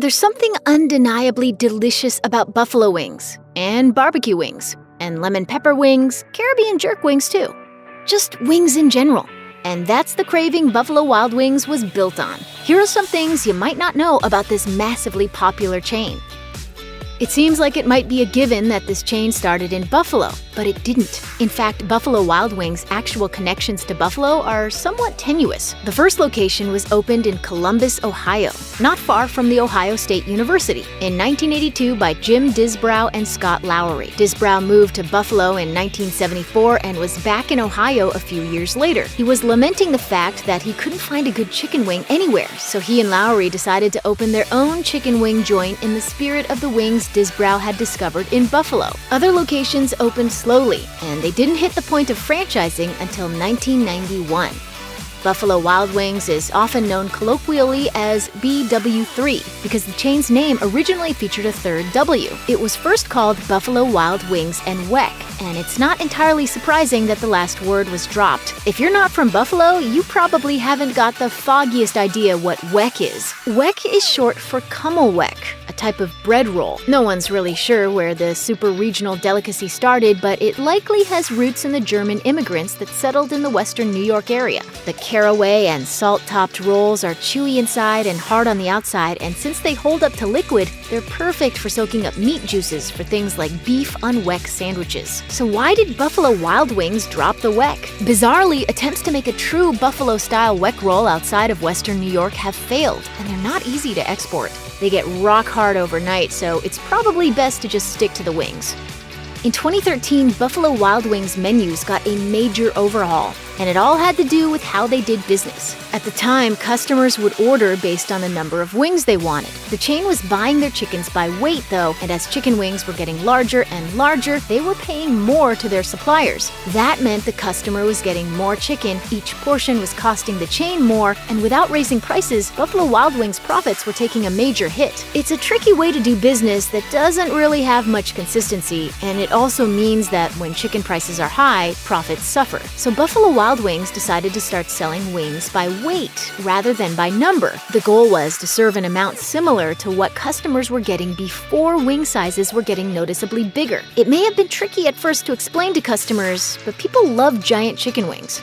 There's something undeniably delicious about buffalo wings, and barbecue wings, and lemon pepper wings, Caribbean jerk wings too. Just wings in general. And that's the craving Buffalo Wild Wings was built on. Here are some things you might not know about this massively popular chain. It seems like it might be a given that this chain started in Buffalo, but it didn't. In fact, Buffalo Wild Wings' actual connections to Buffalo are somewhat tenuous. The first location was opened in Columbus, Ohio, not far from the Ohio State University, in 1982 by Jim Disbrow and Scott Lowery. Disbrow moved to Buffalo in 1974 and was back in Ohio a few years later. He was lamenting the fact that he couldn't find a good chicken wing anywhere, so he and Lowery decided to open their own chicken wing joint in the spirit of the wings Disbrow had discovered in Buffalo. Other locations opened slowly, and they didn't hit the point of franchising until 1991. Buffalo Wild Wings is often known colloquially as BW3 because the chain's name originally featured a third W. It was first called Buffalo Wild Wings and Weck, and it's not entirely surprising that the last word was dropped. If you're not from Buffalo, you probably haven't got the foggiest idea what weck is. Weck is short for kummelweck, a type of bread roll. No one's really sure where the super regional delicacy started, but it likely has roots in the German immigrants that settled in the western New York area. The caraway and salt-topped rolls are chewy inside and hard on the outside, and since they hold up to liquid, they're perfect for soaking up meat juices for things like beef on weck sandwiches. So why did Buffalo Wild Wings drop the weck? Bizarrely, attempts to make a true Buffalo-style weck roll outside of western New York have failed, and they're not easy to export. They get rock hard overnight, so it's probably best to just stick to the wings. In 2013, Buffalo Wild Wings menus got a major overhaul, and it all had to do with how they did business. At the time, customers would order based on the number of wings they wanted. The chain was buying their chickens by weight, though, and as chicken wings were getting larger and larger, they were paying more to their suppliers. That meant the customer was getting more chicken, each portion was costing the chain more, and without raising prices, Buffalo Wild Wings' profits were taking a major hit. It's a tricky way to do business that doesn't really have much consistency, and it also means that when chicken prices are high, profits suffer. So Buffalo Wild Wings decided to start selling wings by weight rather than by number. The goal was to serve an amount similar to what customers were getting before wing sizes were getting noticeably bigger. It may have been tricky at first to explain to customers, but people love giant chicken wings.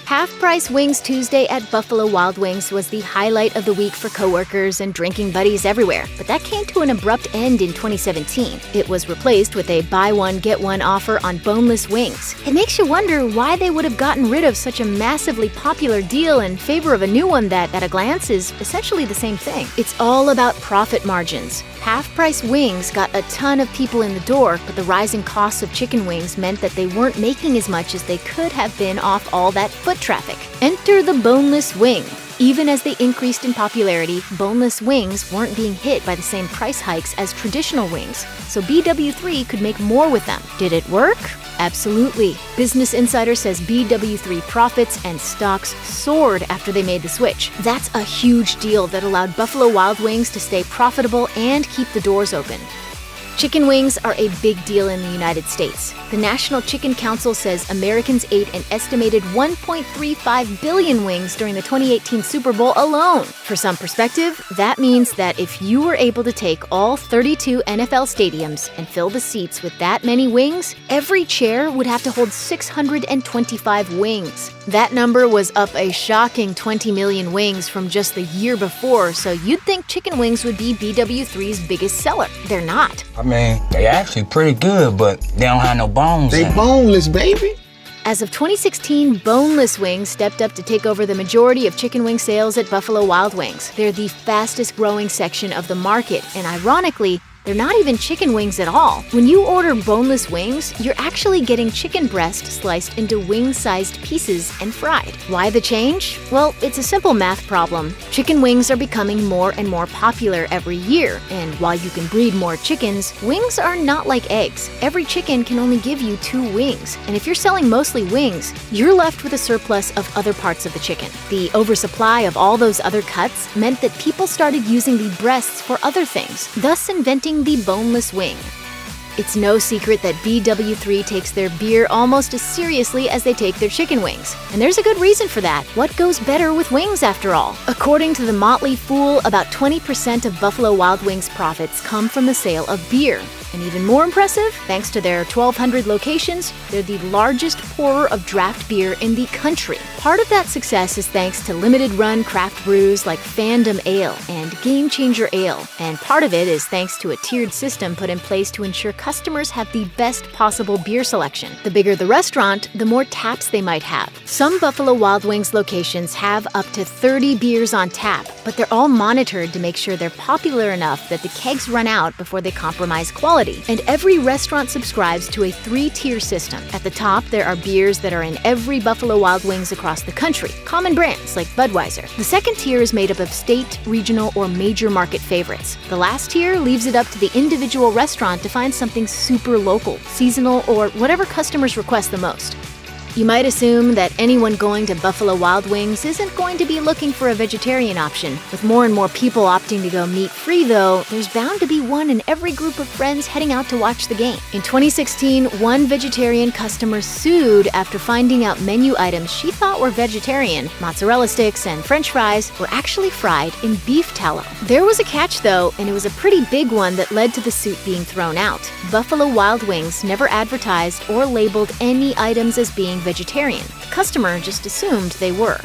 Half-Price Wings Tuesday at Buffalo Wild Wings was the highlight of the week for coworkers and drinking buddies everywhere, but that came to an abrupt end in 2017. It was replaced with a buy one, get one offer on boneless wings. It makes you wonder why they would have gotten rid of such a massively popular deal in favor of a new one that, at a glance, is essentially the same thing. It's all about profit margins. Half-Price Wings got a ton of people in the door, but the rising costs of chicken wings meant that they weren't making as much as they could have been off all that foot traffic. Enter the boneless wing. Even as they increased in popularity, boneless wings weren't being hit by the same price hikes as traditional wings, so BW3 could make more with them. Did it work? Absolutely. Business Insider says BW3 profits and stocks soared after they made the switch. That's a huge deal that allowed Buffalo Wild Wings to stay profitable and keep the doors open. Chicken wings are a big deal in the United States. The National Chicken Council says Americans ate an estimated 1.35 billion wings during the 2018 Super Bowl alone. For some perspective, that means that if you were able to take all 32 NFL stadiums and fill the seats with that many wings, every chair would have to hold 625 wings. That number was up a shocking 20 million wings from just the year before, so you'd think chicken wings would be BW3's biggest seller. They're not. I mean, they actually pretty good, but they don't have no bones. They boneless, baby. As of 2016, boneless wings stepped up to take over the majority of chicken wing sales at Buffalo Wild Wings. They're the fastest growing section of the market, and ironically, they're not even chicken wings at all. When you order boneless wings, you're actually getting chicken breast sliced into wing-sized pieces and fried. Why the change? Well, it's a simple math problem. Chicken wings are becoming more and more popular every year, and while you can breed more chickens, wings are not like eggs. Every chicken can only give you 2 wings, and if you're selling mostly wings, you're left with a surplus of other parts of the chicken. The oversupply of all those other cuts meant that people started using the breasts for other things, thus inventing the boneless wing. It's no secret that BW3 takes their beer almost as seriously as they take their chicken wings. And there's a good reason for that. What goes better with wings, after all? According to the Motley Fool, about 20% of Buffalo Wild Wings profits come from the sale of beer. And even more impressive, thanks to their 1,200 locations, they're the largest pourer of draft beer in the country. Part of that success is thanks to limited-run craft brews like Fandom Ale and Game Changer Ale. And part of it is thanks to a tiered system put in place to ensure customers have the best possible beer selection. The bigger the restaurant, the more taps they might have. Some Buffalo Wild Wings locations have up to 30 beers on tap, but they're all monitored to make sure they're popular enough that the kegs run out before they compromise quality. And every restaurant subscribes to a 3-tier system. At the top, there are beers that are in every Buffalo Wild Wings across the country, common brands like Budweiser. The second tier is made up of state, regional, or major market favorites. The last tier leaves it up to the individual restaurant to find something super local, seasonal, or whatever customers request the most. You might assume that anyone going to Buffalo Wild Wings isn't going to be looking for a vegetarian option. With more and more people opting to go meat-free, though, there's bound to be one in every group of friends heading out to watch the game. In 2016, one vegetarian customer sued after finding out menu items she thought were vegetarian, mozzarella sticks and french fries, were actually fried in beef tallow. There was a catch, though, and it was a pretty big one that led to the suit being thrown out. Buffalo Wild Wings never advertised or labeled any items as being vegetarian. The customer just assumed they were.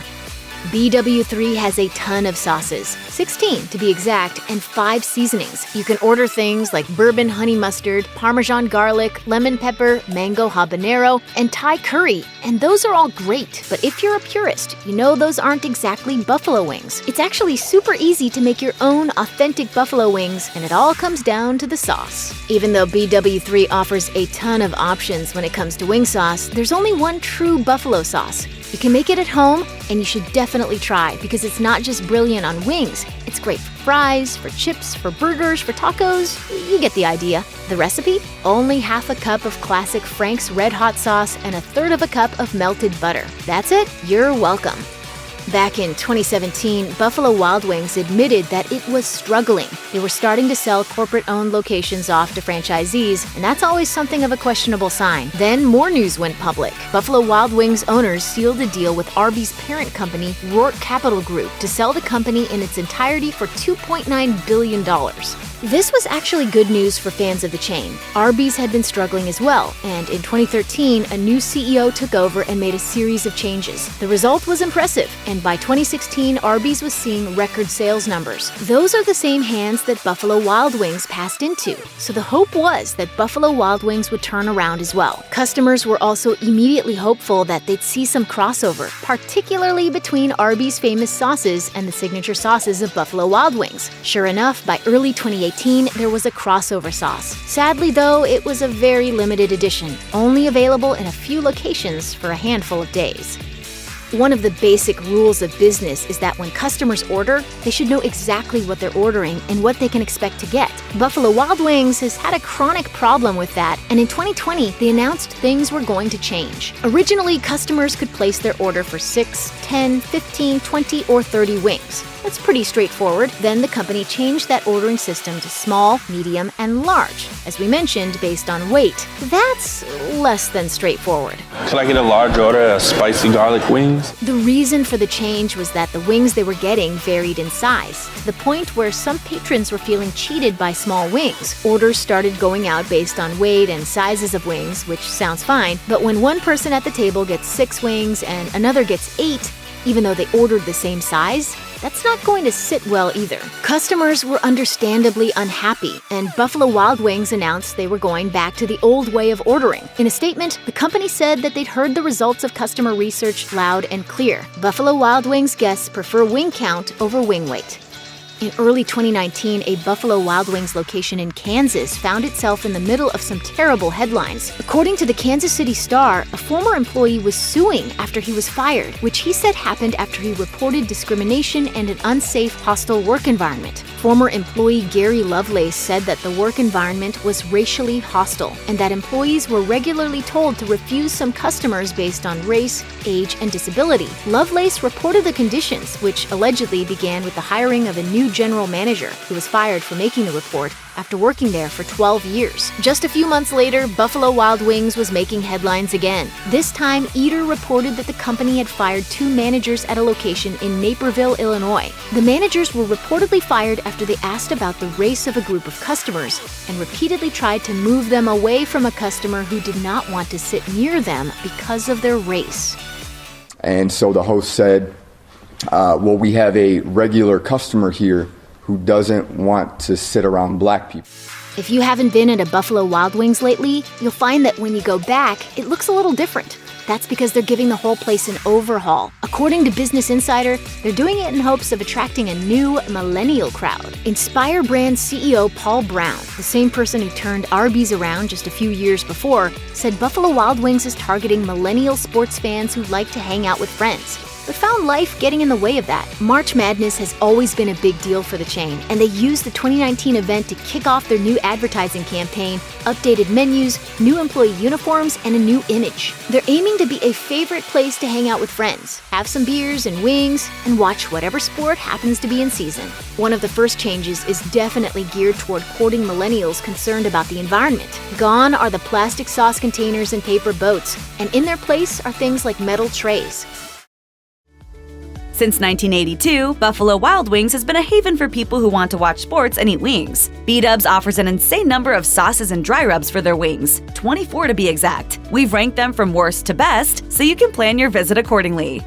BW3 has a ton of sauces, 16 to be exact, and 5 seasonings. You can order things like bourbon honey mustard, Parmesan garlic, lemon pepper, mango habanero, and Thai curry, and those are all great. But if you're a purist, you know those aren't exactly buffalo wings. It's actually super easy to make your own authentic buffalo wings, and it all comes down to the sauce. Even though BW3 offers a ton of options when it comes to wing sauce, there's only one true buffalo sauce. You can make it at home, and you should definitely try because it's not just brilliant on wings. It's great for fries, for chips, for burgers, for tacos. You get the idea. The recipe? Only half a cup of classic Frank's Red Hot sauce and a third of a cup of melted butter. That's it. You're welcome. Back in 2017, Buffalo Wild Wings admitted that it was struggling. They were starting to sell corporate-owned locations off to franchisees, and that's always something of a questionable sign. Then more news went public. Buffalo Wild Wings owners sealed a deal with Arby's parent company, Rourke Capital Group, to sell the company in its entirety for $2.9 billion. This was actually good news for fans of the chain. Arby's had been struggling as well, and in 2013, a new CEO took over and made a series of changes. The result was impressive, and by 2016, Arby's was seeing record sales numbers. Those are the same hands that Buffalo Wild Wings passed into, so the hope was that Buffalo Wild Wings would turn around as well. Customers were also immediately hopeful that they'd see some crossover, particularly between Arby's famous sauces and the signature sauces of Buffalo Wild Wings. Sure enough, by early 2018, there was a crossover sauce. Sadly, though, it was a very limited edition, only available in a few locations for a handful of days. One of the basic rules of business is that when customers order, they should know exactly what they're ordering and what they can expect to get. Buffalo Wild Wings has had a chronic problem with that, and in 2020, they announced things were going to change. Originally, customers could place their order for 6, 10, 15, 20, or 30 wings. That's pretty straightforward. Then the company changed that ordering system to small, medium, and large. As we mentioned, based on weight. That's less than straightforward. Can I get a large order of spicy garlic wings? The reason for the change was that the wings they were getting varied in size, to the point where some patrons were feeling cheated by small wings. Orders started going out based on weight and sizes of wings, which sounds fine, but when one person at the table gets 6 wings and another gets 8, even though they ordered the same size, that's not going to sit well either. Customers were understandably unhappy, and Buffalo Wild Wings announced they were going back to the old way of ordering. In a statement, the company said that they'd heard the results of customer research loud and clear. Buffalo Wild Wings guests prefer wing count over wing weight. In early 2019, a Buffalo Wild Wings location in Kansas found itself in the middle of some terrible headlines. According to the Kansas City Star, a former employee was suing after he was fired, which he said happened after he reported discrimination and an unsafe, hostile work environment. Former employee Gary Lovelace said that the work environment was racially hostile and that employees were regularly told to refuse some customers based on race, age, and disability. Lovelace reported the conditions, which allegedly began with the hiring of a new general manager who was fired for making the report, after working there for 12 years. Just a few months later, Buffalo Wild Wings was making headlines again. This time, Eater reported that the company had fired 2 managers at a location in Naperville, Illinois. The managers were reportedly fired after they asked about the race of a group of customers and repeatedly tried to move them away from a customer who did not want to sit near them because of their race. And so the host said, well, we have a regular customer here who doesn't want to sit around black people. If you haven't been at a Buffalo Wild Wings lately, you'll find that when you go back, it looks a little different. That's because they're giving the whole place an overhaul. According to Business Insider, they're doing it in hopes of attracting a new millennial crowd. Inspire Brand CEO Paul Brown, the same person who turned Arby's around just a few years before, said Buffalo Wild Wings is targeting millennial sports fans who like to hang out with friends, but found life getting in the way of that. March Madness has always been a big deal for the chain, and they used the 2019 event to kick off their new advertising campaign, updated menus, new employee uniforms, and a new image. They're aiming to be a favorite place to hang out with friends, have some beers and wings, and watch whatever sport happens to be in season. One of the first changes is definitely geared toward courting millennials concerned about the environment. Gone are the plastic sauce containers and paper boats, and in their place are things like metal trays. Since 1982, Buffalo Wild Wings has been a haven for people who want to watch sports and eat wings. B-Dubs offers an insane number of sauces and dry rubs for their wings, 24 to be exact. We've ranked them from worst to best, so you can plan your visit accordingly.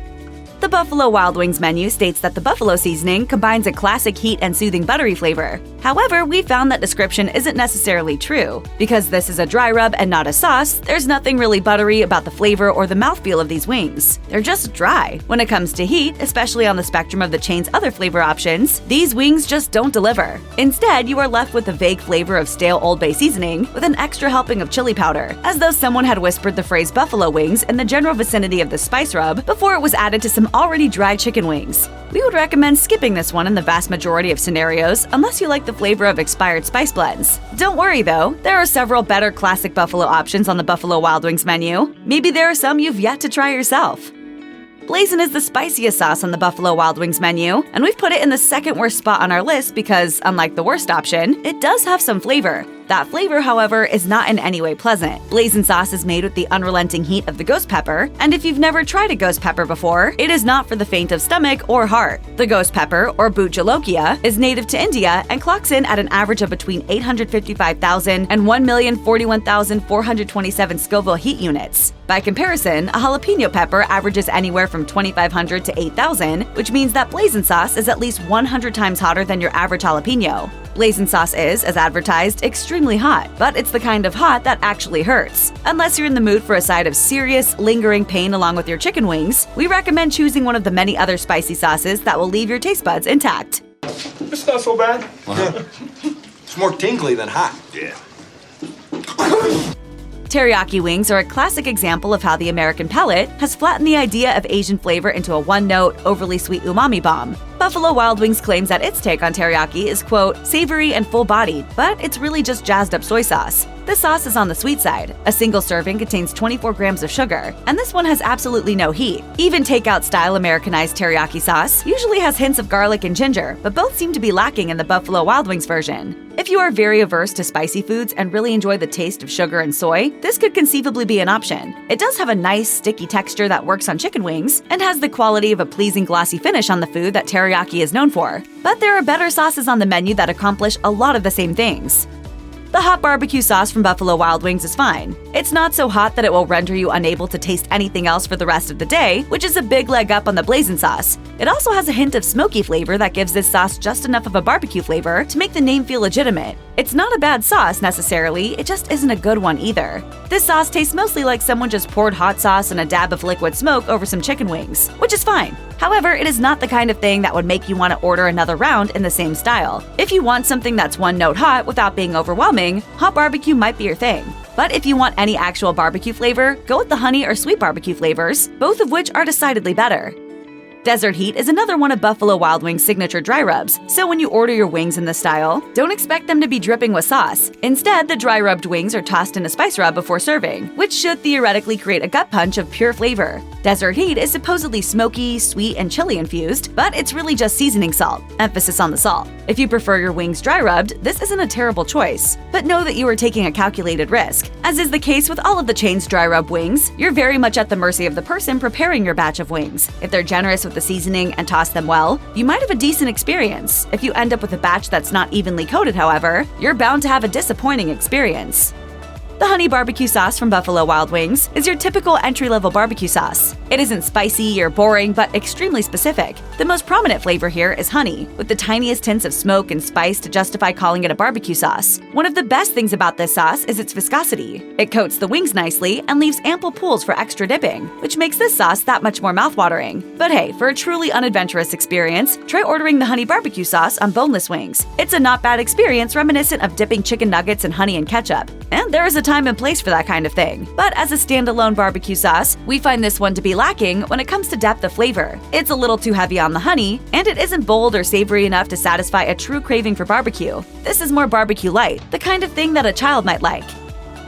The Buffalo Wild Wings menu states that the buffalo seasoning combines a classic heat and soothing buttery flavor. However, we found that description isn't necessarily true. Because this is a dry rub and not a sauce, there's nothing really buttery about the flavor or the mouthfeel of these wings. They're just dry. When it comes to heat, especially on the spectrum of the chain's other flavor options, these wings just don't deliver. Instead, you are left with the vague flavor of stale Old Bay seasoning with an extra helping of chili powder, as though someone had whispered the phrase buffalo wings in the general vicinity of the spice rub before it was added to some already dry chicken wings. We would recommend skipping this one in the vast majority of scenarios unless you like the flavor of expired spice blends. Don't worry though, there are several better classic buffalo options on the Buffalo Wild Wings menu. Maybe there are some you've yet to try yourself. Blazin' is the spiciest sauce on the Buffalo Wild Wings menu, and we've put it in the second worst spot on our list because, unlike the worst option, it does have some flavor. That flavor, however, is not in any way pleasant. Blazin' sauce is made with the unrelenting heat of the ghost pepper, and if you've never tried a ghost pepper before, it is not for the faint of stomach or heart. The ghost pepper, or Boot Jolokia, is native to India and clocks in at an average of between 855,000 and 1,041,427 Scoville heat units. By comparison, a jalapeno pepper averages anywhere from 2,500 to 8,000, which means that blazin' sauce is at least 100 times hotter than your average jalapeno. Blazin' sauce is, as advertised, extremely hot, but it's the kind of hot that actually hurts. Unless you're in the mood for a side of serious, lingering pain along with your chicken wings, we recommend choosing one of the many other spicy sauces that will leave your taste buds intact. It's not so bad. It's more tingly than hot. Yeah. Teriyaki wings are a classic example of how the American palate has flattened the idea of Asian flavor into a one-note, overly sweet umami bomb. Buffalo Wild Wings claims that its take on teriyaki is, quote, savory and full-bodied, but it's really just jazzed-up soy sauce. This sauce is on the sweet side. A single serving contains 24 grams of sugar, and this one has absolutely no heat. Even takeout-style Americanized teriyaki sauce usually has hints of garlic and ginger, but both seem to be lacking in the Buffalo Wild Wings version. If you are very averse to spicy foods and really enjoy the taste of sugar and soy, this could conceivably be an option. It does have a nice, sticky texture that works on chicken wings, and has the quality of a pleasing glossy finish on the food that teriyaki is known for. But there are better sauces on the menu that accomplish a lot of the same things. The hot barbecue sauce from Buffalo Wild Wings is fine. It's not so hot that it will render you unable to taste anything else for the rest of the day, which is a big leg up on the blazin' sauce. It also has a hint of smoky flavor that gives this sauce just enough of a barbecue flavor to make the name feel legitimate. It's not a bad sauce necessarily, it just isn't a good one either. This sauce tastes mostly like someone just poured hot sauce and a dab of liquid smoke over some chicken wings, which is fine. However, it is not the kind of thing that would make you want to order another round in the same style. If you want something that's one note hot without being overwhelming, hot barbecue might be your thing. But if you want any actual barbecue flavor, go with the honey or sweet barbecue flavors, both of which are decidedly better. Desert Heat is another one of Buffalo Wild Wings' signature dry rubs, so when you order your wings in this style, don't expect them to be dripping with sauce. Instead, the dry rubbed wings are tossed in a spice rub before serving, which should theoretically create a gut punch of pure flavor. Desert Heat is supposedly smoky, sweet, and chili infused, but it's really just seasoning salt, emphasis on the salt. If you prefer your wings dry rubbed, this isn't a terrible choice, but know that you are taking a calculated risk. As is the case with all of the chain's dry rub wings, you're very much at the mercy of the person preparing your batch of wings. If they're generous with the seasoning and toss them well, you might have a decent experience. If you end up with a batch that's not evenly coated, however, you're bound to have a disappointing experience. The honey barbecue sauce from Buffalo Wild Wings is your typical entry-level barbecue sauce. It isn't spicy or boring, but extremely specific. The most prominent flavor here is honey, with the tiniest hints of smoke and spice to justify calling it a barbecue sauce. One of the best things about this sauce is its viscosity. It coats the wings nicely and leaves ample pools for extra dipping, which makes this sauce that much more mouthwatering. But hey, for a truly unadventurous experience, try ordering the honey barbecue sauce on boneless wings. It's a not bad experience reminiscent of dipping chicken nuggets in honey and ketchup. And there is a time and place for that kind of thing. But as a standalone barbecue sauce, we find this one to be lacking when it comes to depth of flavor. It's a little too heavy on the honey, and it isn't bold or savory enough to satisfy a true craving for barbecue. This is more barbecue light, the kind of thing that a child might like.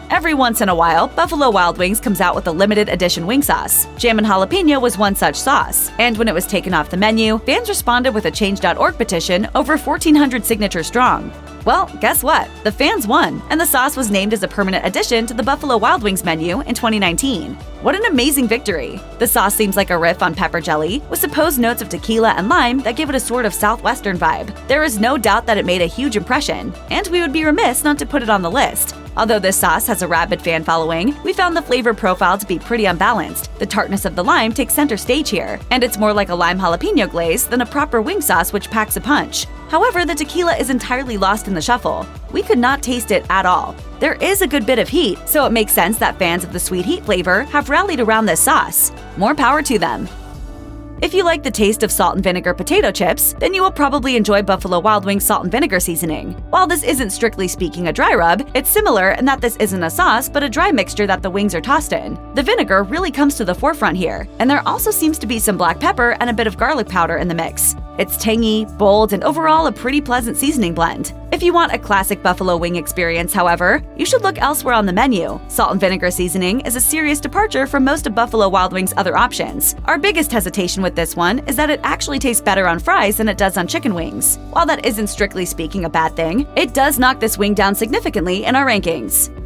Every once in a while, Buffalo Wild Wings comes out with a limited edition wing sauce. Jam and Jalapeno was one such sauce, and when it was taken off the menu, fans responded with a Change.org petition over 1,400 signatures strong. Well, guess what? The fans won, and the sauce was named as a permanent addition to the Buffalo Wild Wings menu in 2019. What an amazing victory! The sauce seems like a riff on pepper jelly, with supposed notes of tequila and lime that give it a sort of southwestern vibe. There is no doubt that it made a huge impression, and we would be remiss not to put it on the list. Although this sauce has a rabid fan following, we found the flavor profile to be pretty unbalanced. The tartness of the lime takes center stage here, and it's more like a lime jalapeno glaze than a proper wing sauce which packs a punch. However, the tequila is entirely lost in the shuffle. We could not taste it at all. There is a good bit of heat, so it makes sense that fans of the sweet heat flavor have rallied around this sauce. More power to them. If you like the taste of salt and vinegar potato chips, then you will probably enjoy Buffalo Wild Wings salt and vinegar seasoning. While this isn't strictly speaking a dry rub, it's similar in that this isn't a sauce but a dry mixture that the wings are tossed in. The vinegar really comes to the forefront here, and there also seems to be some black pepper and a bit of garlic powder in the mix. It's tangy, bold, and overall a pretty pleasant seasoning blend. If you want a classic buffalo wing experience, however, you should look elsewhere on the menu. Salt and vinegar seasoning is a serious departure from most of Buffalo Wild Wings' other options. Our biggest hesitation with this one is that it actually tastes better on fries than it does on chicken wings. While that isn't strictly speaking a bad thing, it does knock this wing down significantly in our rankings.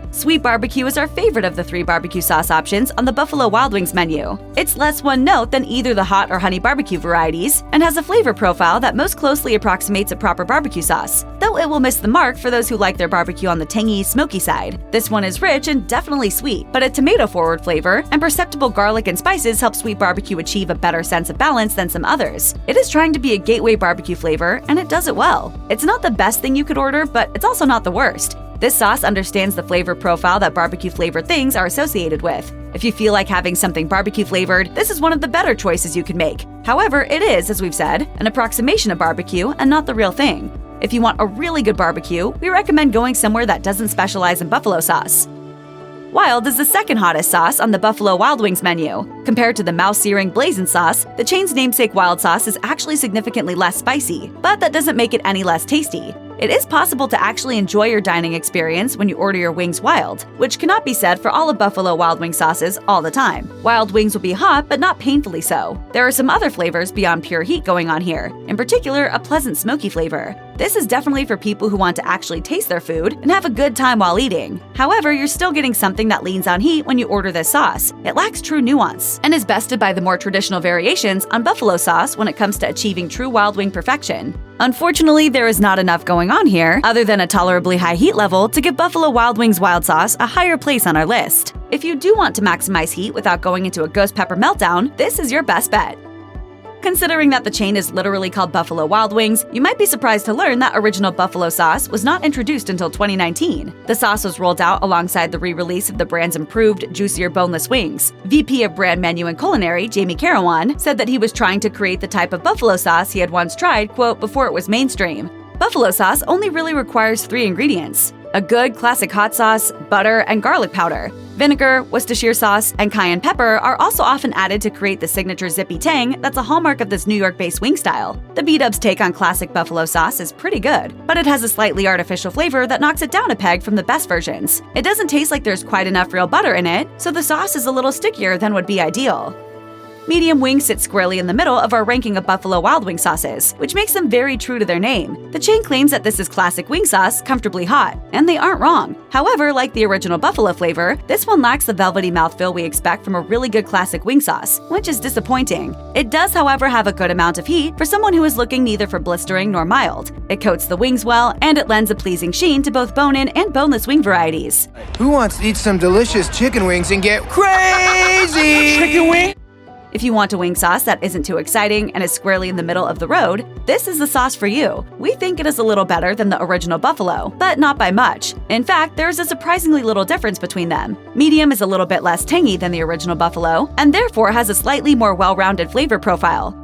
Sweet barbecue is our favorite of the 3 barbecue sauce options on the Buffalo Wild Wings menu. It's less one note than either the hot or honey barbecue varieties, and has a flavor profile that most closely approximates a proper barbecue sauce, though it will miss the mark for those who like their barbecue on the tangy, smoky side. This one is rich and definitely sweet, but a tomato-forward flavor and perceptible garlic and spices help sweet barbecue achieve a better sense of balance than some others. It is trying to be a gateway barbecue flavor, and it does it well. It's not the best thing you could order, but it's also not the worst. This sauce understands the flavor profile that barbecue-flavored things are associated with. If you feel like having something barbecue-flavored, this is one of the better choices you could make. However, it is, as we've said, an approximation of barbecue and not the real thing. If you want a really good barbecue, we recommend going somewhere that doesn't specialize in buffalo sauce. Wild is the second hottest sauce on the Buffalo Wild Wings menu. Compared to the mouth-searing blazing sauce, the chain's namesake wild sauce is actually significantly less spicy, but that doesn't make it any less tasty. It is possible to actually enjoy your dining experience when you order your wings wild, which cannot be said for all of Buffalo Wild Wing sauces all the time. Wild wings will be hot, but not painfully so. There are some other flavors beyond pure heat going on here, in particular a pleasant smoky flavor. This is definitely for people who want to actually taste their food and have a good time while eating. However, you're still getting something that leans on heat when you order this sauce. It lacks true nuance, and is bested by the more traditional variations on buffalo sauce when it comes to achieving true wild wing perfection. Unfortunately, there is not enough going on here, other than a tolerably high heat level, to give Buffalo Wild Wings wild sauce a higher place on our list. If you do want to maximize heat without going into a ghost pepper meltdown, this is your best bet. Considering that the chain is literally called Buffalo Wild Wings, you might be surprised to learn that original buffalo sauce was not introduced until 2019. The sauce was rolled out alongside the re-release of the brand's improved, juicier boneless wings. VP of Brand Menu and Culinary, Jamie Carawan, said that he was trying to create the type of buffalo sauce he had once tried, quote, before it was mainstream. Buffalo sauce only really requires 3 ingredients: a good classic hot sauce, butter, and garlic powder. Vinegar, Worcestershire sauce, and cayenne pepper are also often added to create the signature zippy tang that's a hallmark of this New York-based wing style. The B-Dubs' take on classic buffalo sauce is pretty good, but it has a slightly artificial flavor that knocks it down a peg from the best versions. It doesn't taste like there's quite enough real butter in it, so the sauce is a little stickier than would be ideal. Medium wings sit squarely in the middle of our ranking of Buffalo Wild Wing sauces, which makes them very true to their name. The chain claims that this is classic wing sauce, comfortably hot, and they aren't wrong. However, like the original buffalo flavor, this one lacks the velvety mouthfeel we expect from a really good classic wing sauce, which is disappointing. It does, however, have a good amount of heat for someone who is looking neither for blistering nor mild. It coats the wings well, and it lends a pleasing sheen to both bone-in and boneless wing varieties. Who wants to eat some delicious chicken wings and get crazy? Chicken wing? If you want a wing sauce that isn't too exciting and is squarely in the middle of the road, this is the sauce for you. We think it is a little better than the original buffalo, but not by much. In fact, there's a surprisingly little difference between them. Medium is a little bit less tangy than the original buffalo, and therefore has a slightly more well-rounded flavor profile.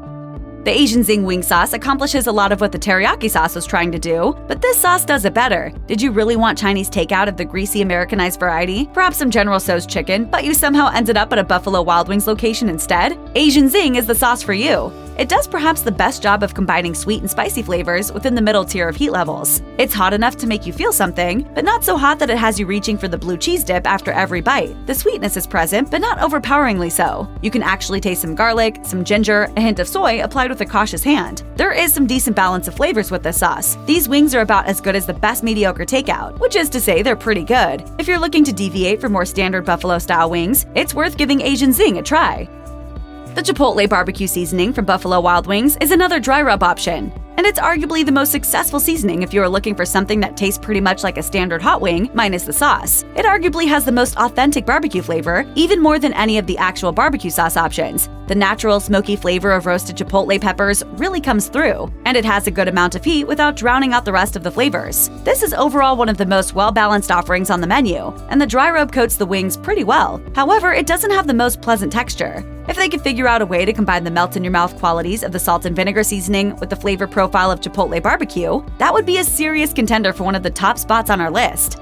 The Asian Zing wing sauce accomplishes a lot of what the teriyaki sauce was trying to do, but this sauce does it better. Did you really want Chinese takeout of the greasy Americanized variety? Perhaps some General Tso's chicken, but you somehow ended up at a Buffalo Wild Wings location instead? Asian Zing is the sauce for you. It does perhaps the best job of combining sweet and spicy flavors within the middle tier of heat levels. It's hot enough to make you feel something, but not so hot that it has you reaching for the blue cheese dip after every bite. The sweetness is present, but not overpoweringly so. You can actually taste some garlic, some ginger, a hint of soy applied with a cautious hand. There is some decent balance of flavors with this sauce. These wings are about as good as the best mediocre takeout, which is to say they're pretty good. If you're looking to deviate from more standard buffalo-style wings, it's worth giving Asian Zing a try. The Chipotle barbecue seasoning from Buffalo Wild Wings is another dry rub option, and it's arguably the most successful seasoning if you are looking for something that tastes pretty much like a standard hot wing, minus the sauce. It arguably has the most authentic barbecue flavor, even more than any of the actual barbecue sauce options. The natural smoky flavor of roasted chipotle peppers really comes through, and it has a good amount of heat without drowning out the rest of the flavors. This is overall one of the most well-balanced offerings on the menu, and the dry rub coats the wings pretty well. However, it doesn't have the most pleasant texture. If they could figure out a way to combine the melt-in-your-mouth qualities of the salt and vinegar seasoning with the flavor profile of Chipotle barbecue, that would be a serious contender for one of the top spots on our list.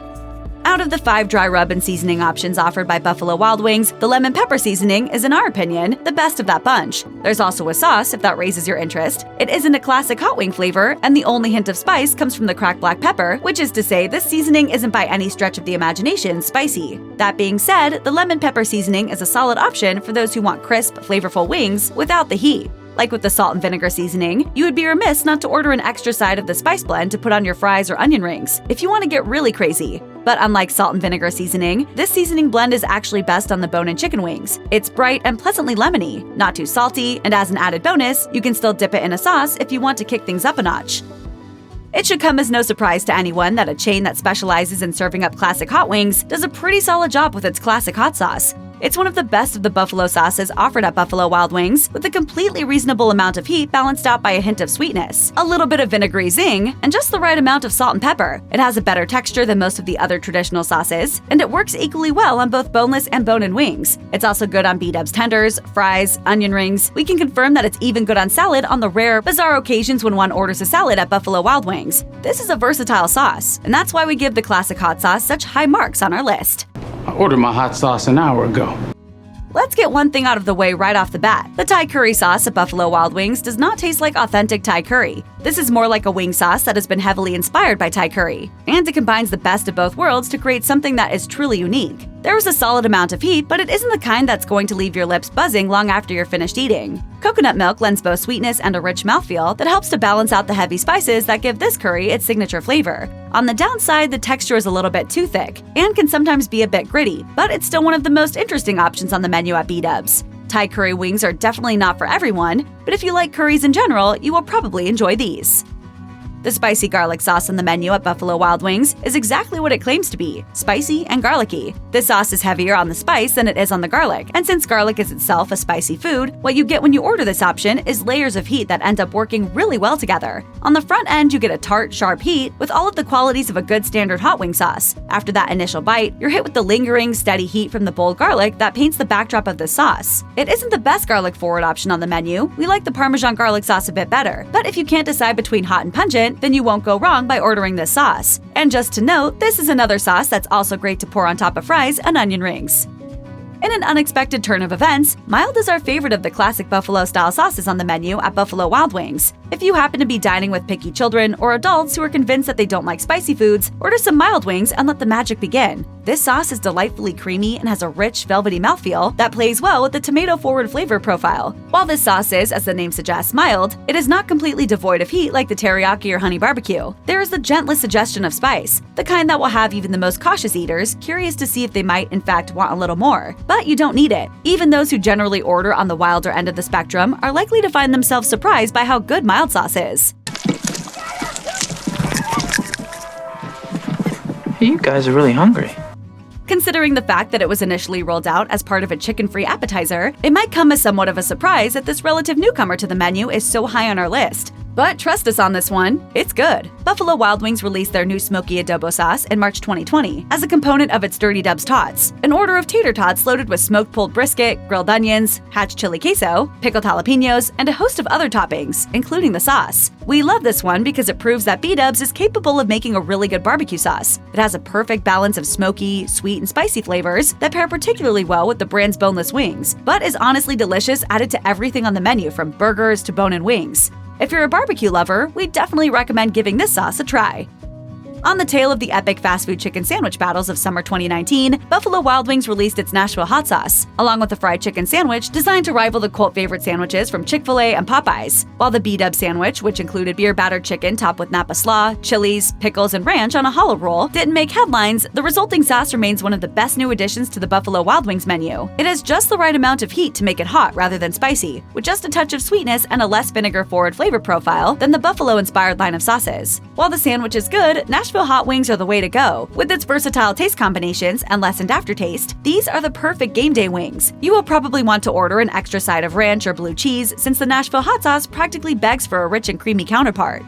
Out of the 5 dry rub and seasoning options offered by Buffalo Wild Wings, the lemon pepper seasoning is, in our opinion, the best of that bunch. There's also a sauce, if that raises your interest. It isn't a classic hot wing flavor, and the only hint of spice comes from the cracked black pepper, which is to say this seasoning isn't by any stretch of the imagination spicy. That being said, the lemon pepper seasoning is a solid option for those who want crisp, flavorful wings without the heat. Like with the salt and vinegar seasoning, you would be remiss not to order an extra side of the spice blend to put on your fries or onion rings if you want to get really crazy. But unlike salt and vinegar seasoning, this seasoning blend is actually best on the bone-in chicken wings. It's bright and pleasantly lemony, not too salty, and as an added bonus, you can still dip it in a sauce if you want to kick things up a notch. It should come as no surprise to anyone that a chain that specializes in serving up classic hot wings does a pretty solid job with its classic hot sauce. It's one of the best of the buffalo sauces offered at Buffalo Wild Wings, with a completely reasonable amount of heat balanced out by a hint of sweetness, a little bit of vinegary zing, and just the right amount of salt and pepper. It has a better texture than most of the other traditional sauces, and it works equally well on both boneless and bone-in wings. It's also good on B-Dubs tenders, fries, onion rings. We can confirm that it's even good on salad on the rare, bizarre occasions when one orders a salad at Buffalo Wild Wings. This is a versatile sauce, and that's why we give the classic hot sauce such high marks on our list. I ordered my hot sauce an hour ago. Let's get one thing out of the way right off the bat. The Thai curry sauce at Buffalo Wild Wings does not taste like authentic Thai curry. This is more like a wing sauce that has been heavily inspired by Thai curry, and it combines the best of both worlds to create something that is truly unique. There is a solid amount of heat, but it isn't the kind that's going to leave your lips buzzing long after you're finished eating. Coconut milk lends both sweetness and a rich mouthfeel that helps to balance out the heavy spices that give this curry its signature flavor. On the downside, the texture is a little bit too thick and can sometimes be a bit gritty, but it's still one of the most interesting options on the menu at B-Dubs. Thai curry wings are definitely not for everyone, but if you like curries in general, you will probably enjoy these. The spicy garlic sauce on the menu at Buffalo Wild Wings is exactly what it claims to be, spicy and garlicky. This sauce is heavier on the spice than it is on the garlic, and since garlic is itself a spicy food, what you get when you order this option is layers of heat that end up working really well together. On the front end, you get a tart, sharp heat with all of the qualities of a good standard hot wing sauce. After that initial bite, you're hit with the lingering, steady heat from the bold garlic that paints the backdrop of the sauce. It isn't the best garlic forward option on the menu. We like the Parmesan garlic sauce a bit better, but if you can't decide between hot and pungent, ingredient, then you won't go wrong by ordering this sauce. And just to note, this is another sauce that's also great to pour on top of fries and onion rings. In an unexpected turn of events, mild is our favorite of the classic buffalo-style sauces on the menu at Buffalo Wild Wings. If you happen to be dining with picky children or adults who are convinced that they don't like spicy foods, order some mild wings and let the magic begin. This sauce is delightfully creamy and has a rich, velvety mouthfeel that plays well with the tomato-forward flavor profile. While this sauce is, as the name suggests, mild, it is not completely devoid of heat like the teriyaki or honey barbecue. There is the gentlest suggestion of spice, the kind that will have even the most cautious eaters curious to see if they might, in fact, want a little more. But you don't need it. Even those who generally order on the wilder end of the spectrum are likely to find themselves surprised by how good mild sauce is. You guys are really hungry. Considering the fact that it was initially rolled out as part of a chicken-free appetizer, it might come as somewhat of a surprise that this relative newcomer to the menu is so high on our list. But trust us on this one, it's good. Buffalo Wild Wings released their new smoky adobo sauce in March 2020 as a component of its Dirty Dubs Tots, an order of tater tots loaded with smoked pulled brisket, grilled onions, hatch chili queso, pickled jalapenos, and a host of other toppings, including the sauce. We love this one because it proves that B-Dubs is capable of making a really good barbecue sauce. It has a perfect balance of smoky, sweet, and spicy flavors that pair particularly well with the brand's boneless wings, but is honestly delicious added to everything on the menu from burgers to bone-in wings. If you're a barbecue lover, we definitely recommend giving this sauce a try. On the tail of the epic fast food chicken sandwich battles of summer 2019, Buffalo Wild Wings released its Nashville hot sauce, along with a fried chicken sandwich designed to rival the cult favorite sandwiches from Chick-fil-A and Popeyes. While the B-Dub sandwich, which included beer-battered chicken topped with Napa slaw, chilies, pickles, and ranch on a hollow roll, didn't make headlines, the resulting sauce remains one of the best new additions to the Buffalo Wild Wings menu. It has just the right amount of heat to make it hot rather than spicy, with just a touch of sweetness and a less vinegar-forward flavor profile than the Buffalo-inspired line of sauces. While the sandwich is good, Nashville hot wings are the way to go. With its versatile taste combinations and lessened aftertaste, these are the perfect game day wings. You will probably want to order an extra side of ranch or blue cheese since the Nashville hot sauce practically begs for a rich and creamy counterpart.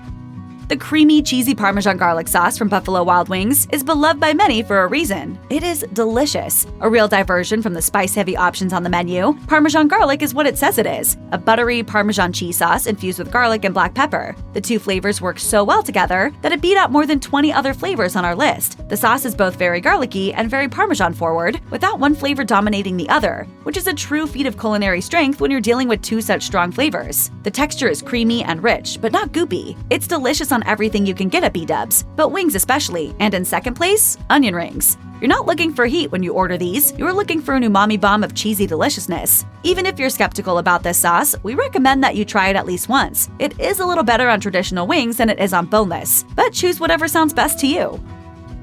The creamy, cheesy Parmesan garlic sauce from Buffalo Wild Wings is beloved by many for a reason. It is delicious. A real diversion from the spice-heavy options on the menu, Parmesan garlic is what it says it is, a buttery Parmesan cheese sauce infused with garlic and black pepper. The two flavors work so well together that it beat out more than 20 other flavors on our list. The sauce is both very garlicky and very Parmesan forward, without one flavor dominating the other, which is a true feat of culinary strength when you're dealing with two such strong flavors. The texture is creamy and rich, but not goopy. It's delicious on everything you can get at B-Dubs, but wings especially, and in second place, onion rings. You're not looking for heat when you order these, you're looking for an umami bomb of cheesy deliciousness. Even if you're skeptical about this sauce, we recommend that you try it at least once. It is a little better on traditional wings than it is on boneless, but choose whatever sounds best to you.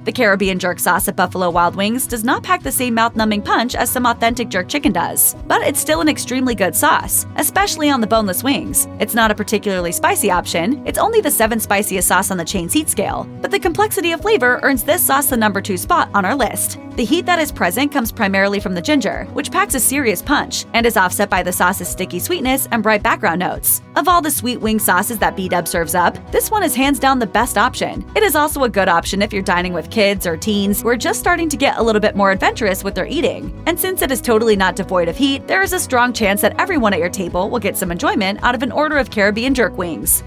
The Caribbean jerk sauce at Buffalo Wild Wings does not pack the same mouth-numbing punch as some authentic jerk chicken does, but it's still an extremely good sauce, especially on the boneless wings. It's not a particularly spicy option, it's only the 7th spiciest sauce on the chain's heat scale, but the complexity of flavor earns this sauce the number 2 spot on our list. The heat that is present comes primarily from the ginger, which packs a serious punch, and is offset by the sauce's sticky sweetness and bright background notes. Of all the sweet wing sauces that B-Dub serves up, this one is hands down the best option. It is also a good option if you're dining with kids or teens who are just starting to get a little bit more adventurous with their eating. And since it is totally not devoid of heat, there is a strong chance that everyone at your table will get some enjoyment out of an order of Caribbean jerk wings.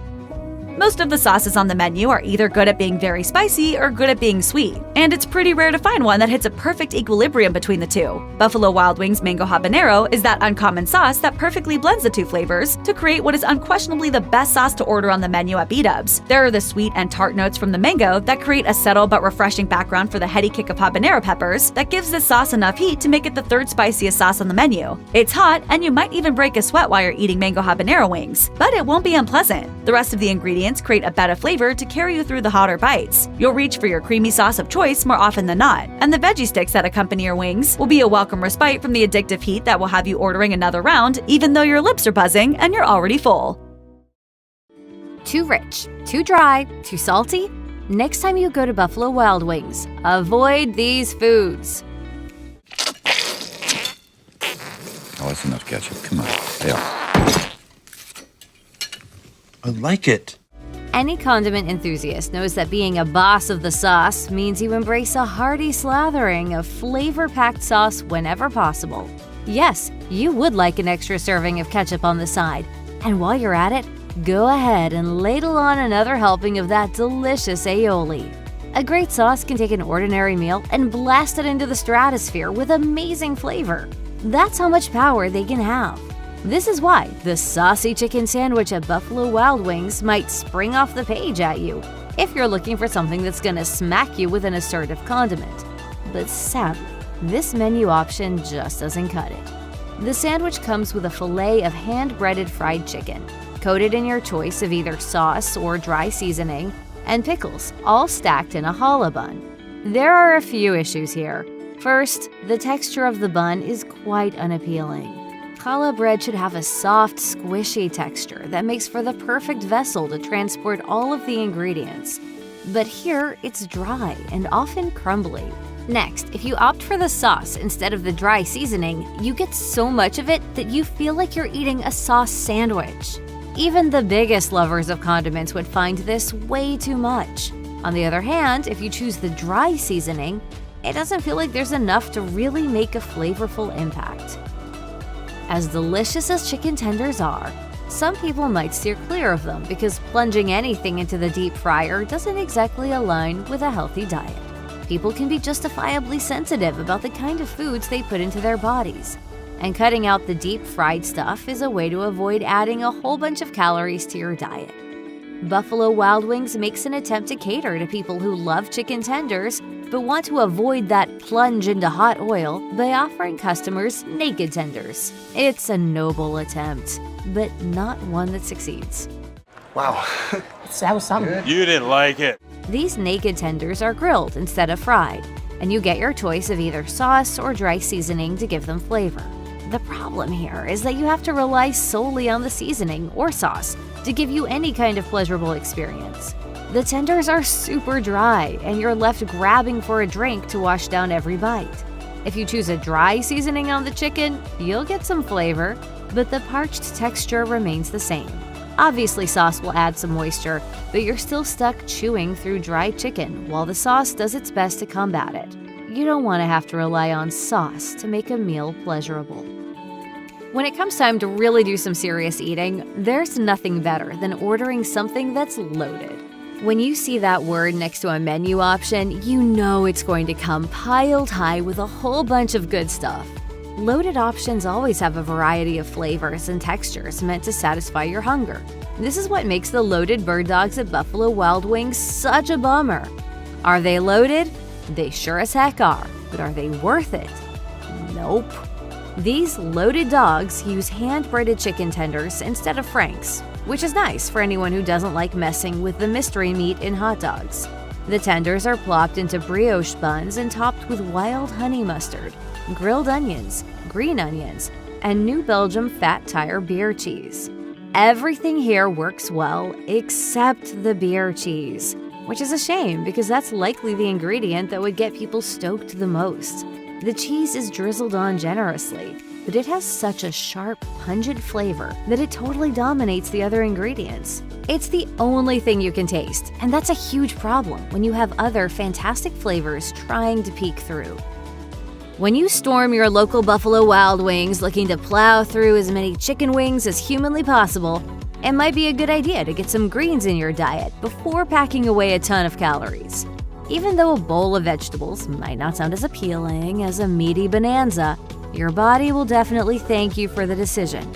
Most of the sauces on the menu are either good at being very spicy or good at being sweet, and it's pretty rare to find one that hits a perfect equilibrium between the two. Buffalo Wild Wings Mango Habanero is that uncommon sauce that perfectly blends the two flavors to create what is unquestionably the best sauce to order on the menu at B-Dubs. There are the sweet and tart notes from the mango that create a subtle but refreshing background for the heady kick of habanero peppers that gives this sauce enough heat to make it the 3rd spiciest sauce on the menu. It's hot, and you might even break a sweat while you're eating mango habanero wings, but it won't be unpleasant. The rest of the ingredients create a bed of flavor to carry you through the hotter bites. You'll reach for your creamy sauce of choice more often than not, and the veggie sticks that accompany your wings will be a welcome respite from the addictive heat that will have you ordering another round even though your lips are buzzing and you're already full. Too rich, too dry, too salty? Next time you go to Buffalo Wild Wings, avoid these foods. Oh, that's enough ketchup. Come on. Yeah. I like it. Any condiment enthusiast knows that being a boss of the sauce means you embrace a hearty slathering of flavor-packed sauce whenever possible. Yes, you would like an extra serving of ketchup on the side. And while you're at it, Go ahead and ladle on another helping of that delicious aioli. A great sauce can take an ordinary meal and blast it into the stratosphere with amazing flavor. That's how much power they can have. This is why the saucy chicken sandwich at Buffalo Wild Wings might spring off the page at you if you're looking for something that's gonna smack you with an assertive condiment. But sadly, this menu option just doesn't cut it. The sandwich comes with a fillet of hand-breaded fried chicken, coated in your choice of either sauce or dry seasoning, and pickles, all stacked in a challah bun. There are a few issues here. First, the texture of the bun is quite unappealing. Challah bread should have a soft, squishy texture that makes for the perfect vessel to transport all of the ingredients. But here, it's dry and often crumbly. Next, if you opt for the sauce instead of the dry seasoning, you get so much of it that you feel like you're eating a sauce sandwich. Even the biggest lovers of condiments would find this way too much. On the other hand, if you choose the dry seasoning, it doesn't feel like there's enough to really make a flavorful impact. As delicious as chicken tenders are, some people might steer clear of them because plunging anything into the deep fryer doesn't exactly align with a healthy diet. People can be justifiably sensitive about the kind of foods they put into their bodies, and cutting out the deep fried stuff is a way to avoid adding a whole bunch of calories to your diet. Buffalo Wild Wings makes an attempt to cater to people who love chicken tenders but want to avoid that plunge into hot oil by offering customers naked tenders. It's a noble attempt, but not one that succeeds. Wow. That was something. You didn't like it. These naked tenders are grilled instead of fried, and you get your choice of either sauce or dry seasoning to give them flavor. The problem here is that you have to rely solely on the seasoning or sauce to give you any kind of pleasurable experience. The tenders are super dry, and you're left grabbing for a drink to wash down every bite. If you choose a dry seasoning on the chicken, you'll get some flavor, but the parched texture remains the same. Obviously, sauce will add some moisture, but you're still stuck chewing through dry chicken while the sauce does its best to combat it. You don't want to have to rely on sauce to make a meal pleasurable. When it comes time to really do some serious eating, there's nothing better than ordering something that's loaded. When you see that word next to a menu option, you know it's going to come piled high with a whole bunch of good stuff. Loaded options always have a variety of flavors and textures meant to satisfy your hunger. This is what makes the loaded bird dogs at Buffalo Wild Wings such a bummer. Are they loaded? They sure as heck are, but are they worth it? Nope. These loaded dogs use hand-breaded chicken tenders instead of franks, which is nice for anyone who doesn't like messing with the mystery meat in hot dogs. The tenders are plopped into brioche buns and topped with wild honey mustard, grilled onions, green onions, and New Belgium fat tire beer cheese. Everything here works well except the beer cheese, which is a shame because that's likely the ingredient that would get people stoked the most. The cheese is drizzled on generously, but it has such a sharp, pungent flavor that it totally dominates the other ingredients. It's the only thing you can taste, and that's a huge problem when you have other fantastic flavors trying to peek through. When you storm your local Buffalo Wild Wings looking to plow through as many chicken wings as humanly possible, it might be a good idea to get some greens in your diet before packing away a ton of calories. Even though a bowl of vegetables might not sound as appealing as a meaty bonanza, your body will definitely thank you for the decision.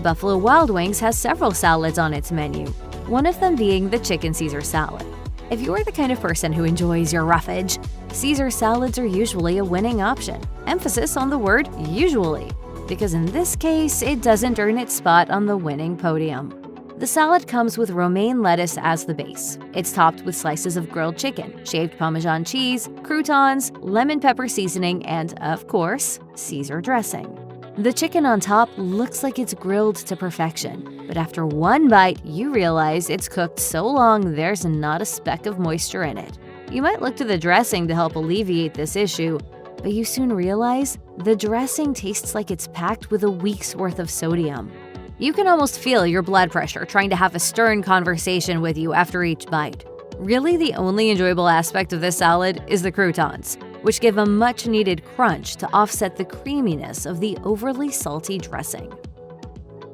Buffalo Wild Wings has several salads on its menu, one of them being the chicken Caesar salad. If you are the kind of person who enjoys your roughage, Caesar salads are usually a winning option. Emphasis on the word usually, because in this case, it doesn't earn its spot on the winning podium. The salad comes with romaine lettuce as the base. It's topped with slices of grilled chicken, shaved Parmesan cheese, croutons, lemon pepper seasoning, and, of course, Caesar dressing. The chicken on top looks like it's grilled to perfection, but after one bite, you realize it's cooked so long there's not a speck of moisture in it. You might look to the dressing to help alleviate this issue, but you soon realize the dressing tastes like it's packed with a week's worth of sodium. You can almost feel your blood pressure trying to have a stern conversation with you after each bite. Really, the only enjoyable aspect of this salad is the croutons, which give a much-needed crunch to offset the creaminess of the overly salty dressing.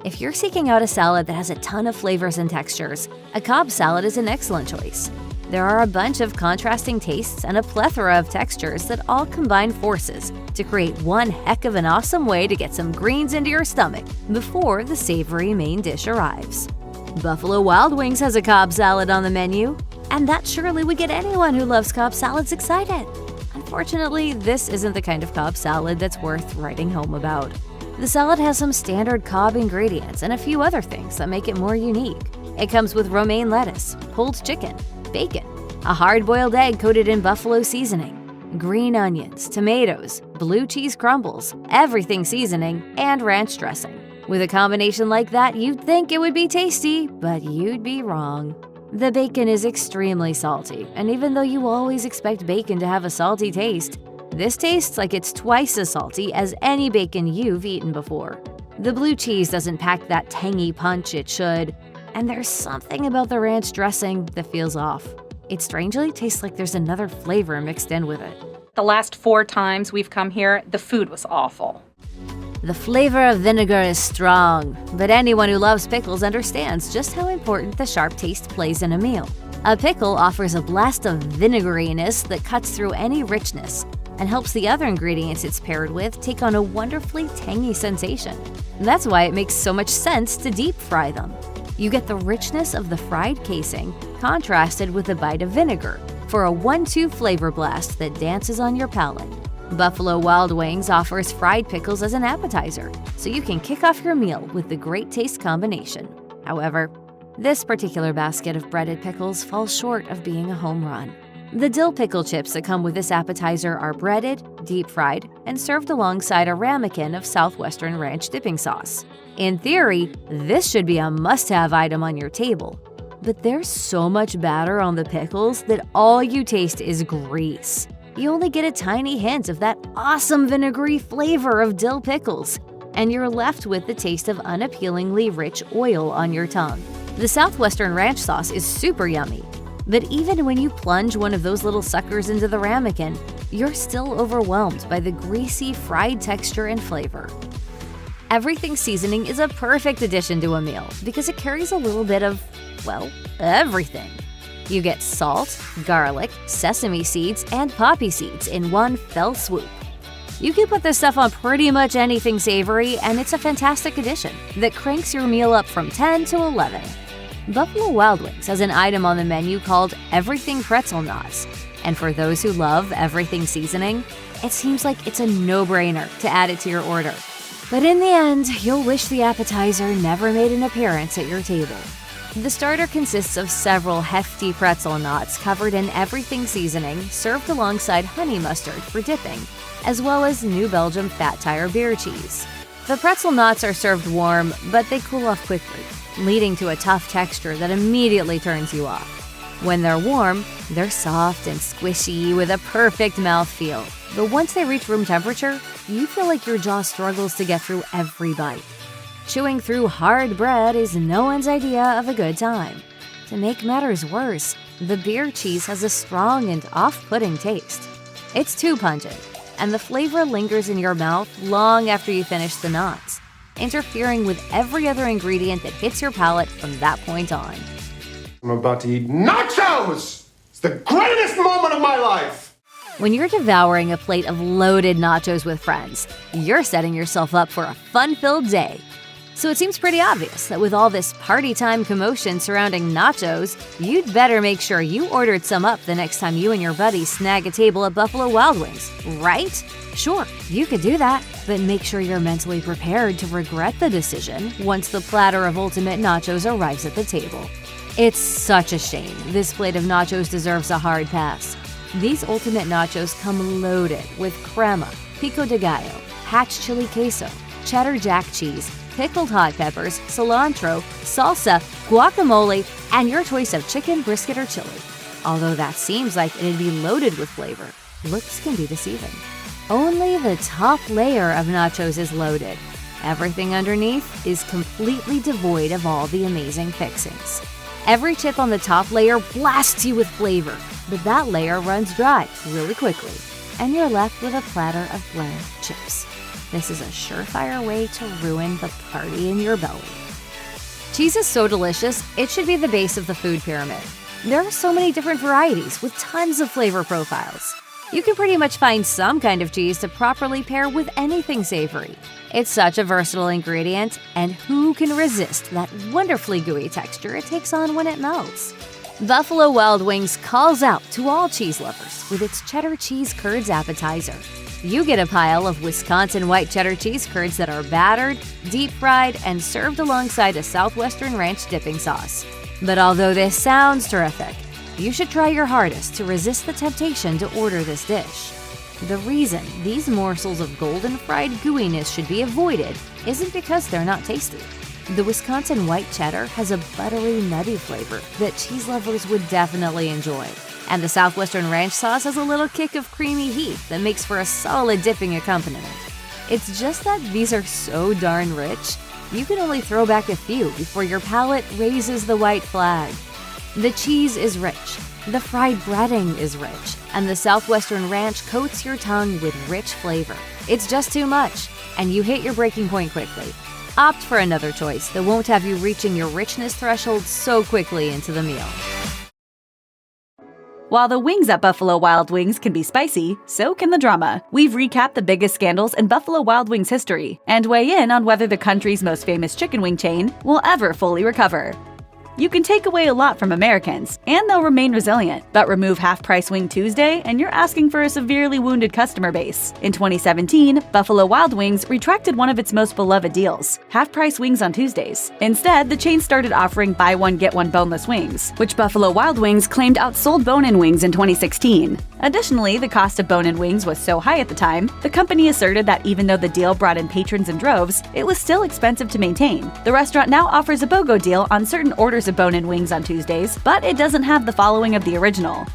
If you're seeking out a salad that has a ton of flavors and textures, a Cobb salad is an excellent choice. There are a bunch of contrasting tastes and a plethora of textures that all combine forces to create one heck of an awesome way to get some greens into your stomach before the savory main dish arrives. Buffalo Wild Wings has a Cobb salad on the menu, and that surely would get anyone who loves Cobb salads excited. Unfortunately, this isn't the kind of Cobb salad that's worth writing home about. The salad has some standard Cobb ingredients and a few other things that make it more unique. It comes with romaine lettuce, pulled chicken, bacon, a hard-boiled egg coated in buffalo seasoning, green onions, tomatoes, blue cheese crumbles, everything seasoning, and ranch dressing. With a combination like that, you'd think it would be tasty, but you'd be wrong. The bacon is extremely salty, and even though you always expect bacon to have a salty taste, this tastes like it's twice as salty as any bacon you've eaten before. The blue cheese doesn't pack that tangy punch it should, and there's something about the ranch dressing that feels off. It strangely tastes like there's another flavor mixed in with it. The last 4 times we've come here, the food was awful. The flavor of vinegar is strong, but anyone who loves pickles understands just how important the sharp taste plays in a meal. A pickle offers a blast of vinegariness that cuts through any richness and helps the other ingredients it's paired with take on a wonderfully tangy sensation. That's why it makes so much sense to deep fry them. You get the richness of the fried casing contrasted with a bite of vinegar for a 1-2 flavor blast that dances on your palate. Buffalo Wild Wings offers fried pickles as an appetizer, so you can kick off your meal with the great taste combination. However, this particular basket of breaded pickles falls short of being a home run. The dill pickle chips that come with this appetizer are breaded, deep-fried, and served alongside a ramekin of Southwestern ranch dipping sauce. In theory, this should be a must-have item on your table, but there's so much batter on the pickles that all you taste is grease. You only get a tiny hint of that awesome vinegary flavor of dill pickles, and you're left with the taste of unappealingly rich oil on your tongue. The Southwestern ranch sauce is super yummy, but even when you plunge one of those little suckers into the ramekin, you're still overwhelmed by the greasy fried texture and flavor. Everything seasoning is a perfect addition to a meal because it carries a little bit of, well, everything. You get salt, garlic, sesame seeds, and poppy seeds in one fell swoop. You can put this stuff on pretty much anything savory, and it's a fantastic addition that cranks your meal up from 10 to 11. Buffalo Wild Wings has an item on the menu called Everything Pretzel Knots, and for those who love everything seasoning, it seems like it's a no-brainer to add it to your order. But in the end, you'll wish the appetizer never made an appearance at your table. The starter consists of several hefty pretzel knots covered in everything seasoning served alongside honey mustard for dipping, as well as New Belgium fat tire beer cheese. The pretzel knots are served warm, but they cool off quickly, leading to a tough texture that immediately turns you off. When they're warm, they're soft and squishy with a perfect mouthfeel, but once they reach room temperature, you feel like your jaw struggles to get through every bite. Chewing through hard bread is no one's idea of a good time. To make matters worse, the beer cheese has a strong and off-putting taste. It's too pungent, and the flavor lingers in your mouth long after you finish the knots, interfering with every other ingredient that hits your palate from that point on. I'm about to eat nachos! It's the greatest moment of my life! When you're devouring a plate of loaded nachos with friends, you're setting yourself up for a fun-filled day. So it seems pretty obvious that with all this party time commotion surrounding nachos, you'd better make sure you ordered some up the next time you and your buddies snag a table at Buffalo Wild Wings, right? Sure, you could do that, but make sure you're mentally prepared to regret the decision once the platter of ultimate nachos arrives at the table. It's such a shame this plate of nachos deserves a hard pass. These ultimate nachos come loaded with crema, pico de gallo, hatch chili queso, cheddar jack cheese, pickled hot peppers, cilantro, salsa, guacamole, and your choice of chicken, brisket, or chili. Although that seems like it'd be loaded with flavor, looks can be deceiving. Only the top layer of nachos is loaded. Everything underneath is completely devoid of all the amazing fixings. Every chip on the top layer blasts you with flavor, but that layer runs dry really quickly, and you're left with a platter of bland chips. This is a surefire way to ruin the party in your belly. Cheese is so delicious, it should be the base of the food pyramid. There are so many different varieties with tons of flavor profiles. You can pretty much find some kind of cheese to properly pair with anything savory. It's such a versatile ingredient, and who can resist that wonderfully gooey texture it takes on when it melts? Buffalo Wild Wings calls out to all cheese lovers with its cheddar cheese curds appetizer. You get a pile of Wisconsin white cheddar cheese curds that are battered, deep-fried, and served alongside a Southwestern Ranch dipping sauce. But although this sounds terrific, you should try your hardest to resist the temptation to order this dish. The reason these morsels of golden fried gooiness should be avoided isn't because they're not tasty. The Wisconsin white cheddar has a buttery, nutty flavor that cheese lovers would definitely enjoy. And the Southwestern Ranch sauce has a little kick of creamy heat that makes for a solid dipping accompaniment. It's just that these are so darn rich, you can only throw back a few before your palate raises the white flag. The cheese is rich, the fried breading is rich, and the Southwestern Ranch coats your tongue with rich flavor. It's just too much, and you hit your breaking point quickly. Opt for another choice that won't have you reaching your richness threshold so quickly into the meal. While the wings at Buffalo Wild Wings can be spicy, so can the drama. We've recapped the biggest scandals in Buffalo Wild Wings history and weigh in on whether the country's most famous chicken wing chain will ever fully recover. You can take away a lot from Americans, and they'll remain resilient, but remove Half-Price Wing Tuesday and you're asking for a severely wounded customer base. In 2017, Buffalo Wild Wings retracted one of its most beloved deals, Half-Price Wings on Tuesdays. Instead, the chain started offering buy one get one boneless wings, which Buffalo Wild Wings claimed outsold bone-in wings in 2016. Additionally, the cost of bone-in wings was so high at the time, the company asserted that even though the deal brought in patrons in droves, it was still expensive to maintain. The restaurant now offers a BOGO deal on certain orders of bone-in wings on Tuesdays, but it doesn't have the following of the original.